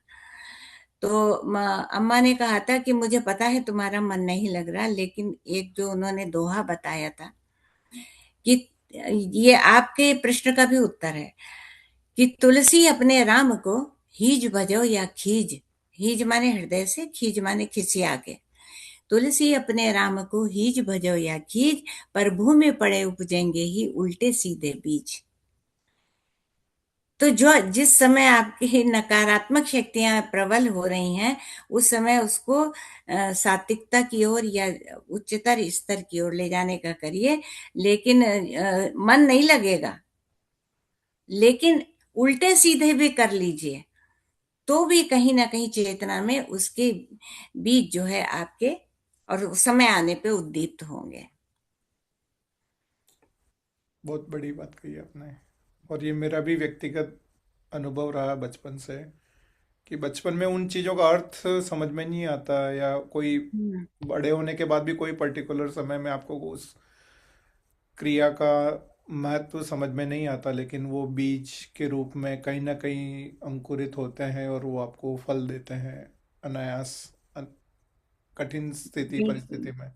तो अम्मा ने कहा था कि मुझे पता है तुम्हारा मन नहीं लग रहा, लेकिन एक जो उन्होंने दोहा बताया था कि ये आपके प्रश्न का भी उत्तर है कि तुलसी अपने राम को हीज भजो या खीज, हीज माने हृदय से, खीज माने खिसिया के, तुलसी अपने राम को हीज भजो या खीज, पर भूमि पड़े उपजेंगे ही उल्टे सीधे बीज। तो जो जिस समय आपकी नकारात्मक शक्तियां प्रबल हो रही हैं, उस समय उसको सात्विकता की ओर या उच्चतर स्तर की ओर ले जाने का करिए। लेकिन मन नहीं लगेगा, लेकिन उल्टे सीधे भी कर लीजिए, तो भी कहीं ना कहीं चेतना में उसके बीज जो है आपके, और समय आने पे उद्दीप्त होंगे। बहुत बड़ी बात कही आपने। और ये मेरा भी व्यक्तिगत अनुभव रहा बचपन से, कि बचपन में उन चीज़ों का अर्थ समझ में नहीं आता, या कोई हम्म। बड़े होने के बाद भी कोई पर्टिकुलर समय में आपको उस क्रिया का महत्व समझ में नहीं आता, लेकिन वो बीज के रूप में कहीं ना कहीं अंकुरित होते हैं और वो आपको फल देते हैं अनायास, अन- कठिन स्थिति बिल्कुल। परिस्थिति में।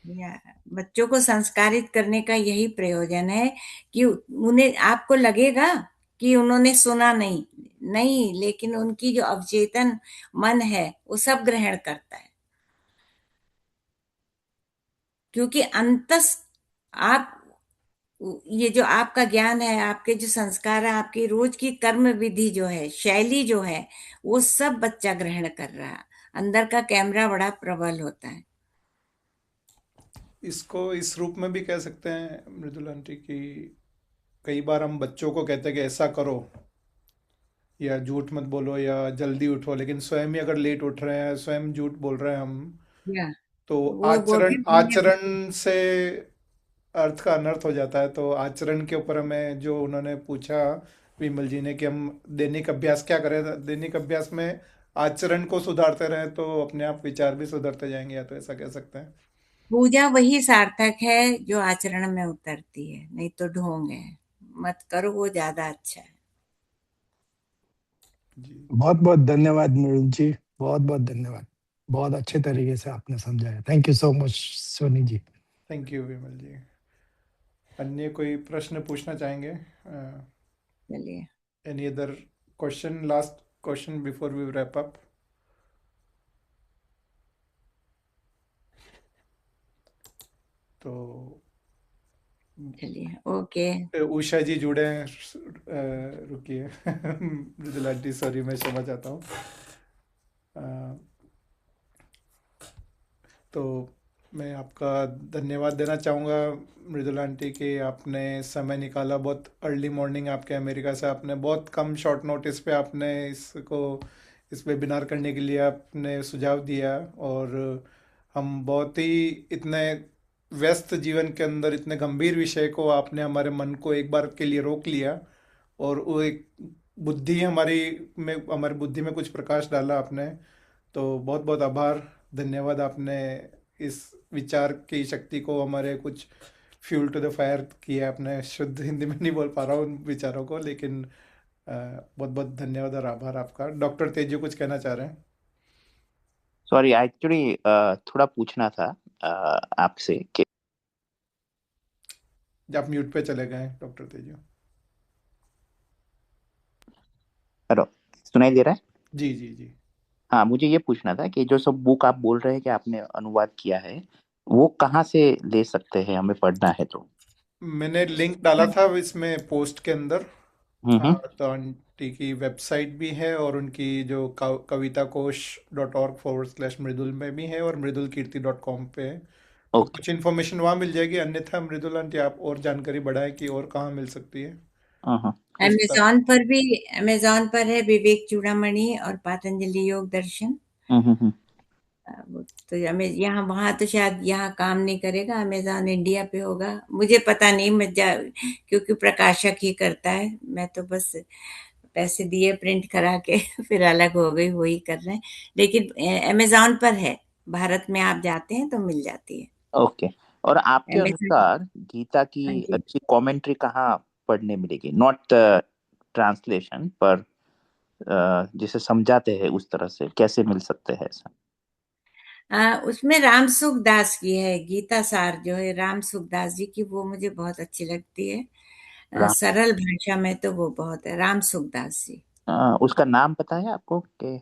या बच्चों को संस्कारित करने का यही प्रयोजन है कि उन्हें, आपको लगेगा कि उन्होंने सुना नहीं, नहीं, लेकिन उनकी जो अवचेतन मन है वो सब ग्रहण करता है। क्योंकि अंतस आप, ये जो आपका ज्ञान है, आपके जो संस्कार है, आपकी रोज की कर्म विधि जो है, शैली जो है, वो सब बच्चा ग्रहण कर रहा है। अंदर का कैमरा बड़ा प्रबल होता है। इसको इस रूप में भी कह सकते हैं मृदुला आंटी, कि कई बार हम बच्चों को कहते हैं कि ऐसा करो, या झूठ मत बोलो, या जल्दी उठो, लेकिन स्वयं ही अगर लेट उठ रहे हैं, स्वयं झूठ बोल रहे हैं हम, या तो वो आचरण बोलते हैं, आचरण से अर्थ का अनर्थ हो जाता है। तो आचरण के ऊपर हमें, जो उन्होंने पूछा विमल जी ने, कि हम दैनिक अभ्यास क्या करें, दैनिक अभ्यास में आचरण को सुधारते रहें तो अपने आप विचार भी सुधरते जाएंगे, या तो ऐसा कह सकते हैं। पूजा वही सार्थक है जो आचरण में उतरती है, नहीं तो ढोंग है। मत करो, वो ज्यादा अच्छा है। जी। बहुत बहुत धन्यवाद मृदुल जी, बहुत बहुत धन्यवाद। बहुत अच्छे तरीके से आपने समझाया। Thank you so much Soni ji. Thank you Vimal ji. अन्य कोई प्रश्न पूछना चाहेंगे? चलिए। Any other question, last question before we wrap up? तो चलिए, ओके। उषा जी जुड़े हैं, रुकिए। मृदुला आंटी, सॉरी, मैं क्षमा चाहता हूँ। अ, तो मैं आपका धन्यवाद देना चाहूँगा मृदुला आंटी, कि आपने समय निकाला, बहुत अर्ली मॉर्निंग आपके अमेरिका से, आपने बहुत कम शॉर्ट नोटिस पे आपने इस वेबिनार करने के लिए आपने सुझाव दिया। और हम बहुत ही इतने व्यस्त जीवन के अंदर इतने गंभीर विषय को आपने हमारे मन को एक बार के लिए रोक लिया, और वो एक बुद्धि हमारी बुद्धि में कुछ प्रकाश डाला आपने। तो बहुत बहुत आभार, धन्यवाद। आपने इस विचार की शक्ति को, हमारे कुछ फ्यूल टू द फायर किया आपने। शुद्ध हिंदी में नहीं बोल पा रहा हूँ उन विचारों को, लेकिन बहुत बहुत धन्यवाद और आभार आपका। डॉक्टर तेजू कुछ कहना चाह रहे हैं? सॉरी, एक्चुअली थोड़ा पूछना था आपसे कि आप म्यूट पे चले गए डॉक्टर तेजू। हेलो, सुनाई दे रहा है? जी जी जी। हाँ, मुझे ये पूछना था कि जो सब बुक आप बोल रहे हैं कि आपने अनुवाद किया है, वो कहाँ से ले सकते हैं, हमें पढ़ना है तो? मैंने लिंक डाला था इसमें पोस्ट के अंदर। हम्म। तो आंटी की वेबसाइट भी है, और उनकी जो कविता कोश .org/मृदुल में भी है, और मृदुलकीर्ति.com पे है। तो ओके। कुछ इन्फॉर्मेशन वहाँ मिल जाएगी। अन्यथा मृदुल आंटी, आप और जानकारी बढ़ाएं कि और कहाँ मिल सकती है हाँ। पुस्तक? अमेजॉन पर है विवेक चूड़ामणि और पातंजलि योग दर्शन। हम्म। तो हमें यहाँ, वहाँ तो शायद यहाँ काम नहीं करेगा, अमेजॉन इंडिया पे होगा। मुझे पता नहीं, क्योंकि प्रकाशक ही करता है, मैं तो बस पैसे दिए प्रिंट करा के फिर अलग हो गई, वही कर रहे हैं। लेकिन अमेजॉन पर है, भारत में आप जाते हैं तो मिल जाती है ओके। और आपके अमेजॉन। अनुसार गीता की हाँ जी। अच्छी कमेंट्री कहाँ पढ़ने मिलेगी? नॉट ट्रांसलेशन, पर जिसे समझाते हैं उस तरह से कैसे मिल सकते हैं ऐसा? उसमें राम सुखदास की है, गीता सार जो है राम सुखदास जी की, वो मुझे बहुत अच्छी लगती है। राम, सरल भाषा में तो वो बहुत है, राम सुखदास जी। उसका नाम पता है आपको? के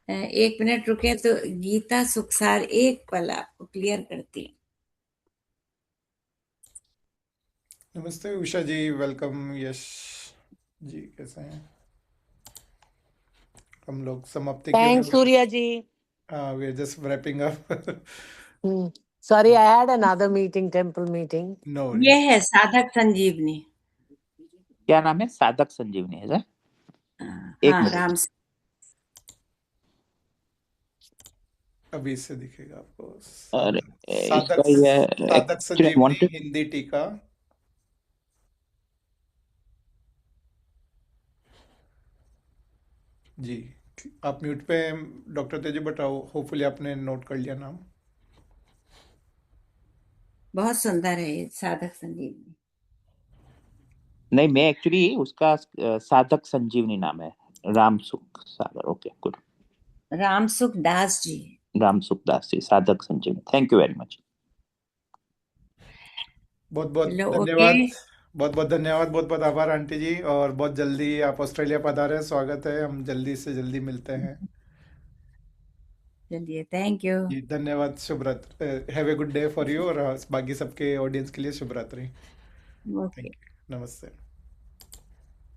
एक मिनट रुके तो गीता सुखसार एक पल आपको क्लियर करती है। नमस्ते उषा जी, वेलकम। यश जी कैसे हैं? हम लोग समाप्ति की Thanks, ओर, Surya ji. We are just wrapping up. Sorry, I had another meeting, temple meeting. No ये वरीज। है साधक संजीवनी। क्या नाम है? साधक संजीवनी है सर? एक हाँ, मिनट। राम अभी इससे दिखेगा आपको अरे साधक इसका ये Sadhak actually I Sanjivani wanted. Hindi टीका। जी आप म्यूट पे डॉक्टर तेजी, बताओ, होपफुली आपने नोट कर लिया नाम। बहुत सुंदर है ये साधक संजीवनी। नहीं, मैं एक्चुअली उसका साधक संजीवनी नाम है, राम सुख सागर। Okay good. राम सुख दास जी। राम सुख Das ji, Sadhak Sanjivani. Thank you very much. बहुत बहुत चलो ओके। धन्यवाद। बहुत बहुत धन्यवाद, बहुत बहुत आभार आंटी जी। और बहुत जल्दी आप ऑस्ट्रेलिया पधारे, स्वागत है। हम जल्दी से जल्दी मिलते हैं। चलिए, थैंक यू। जी धन्यवाद। शुभ रात्रि। Have a good day for you, और बाकी सबके ऑडियंस के लिए शुभ रात्रि। ओके। Thank you. नमस्ते।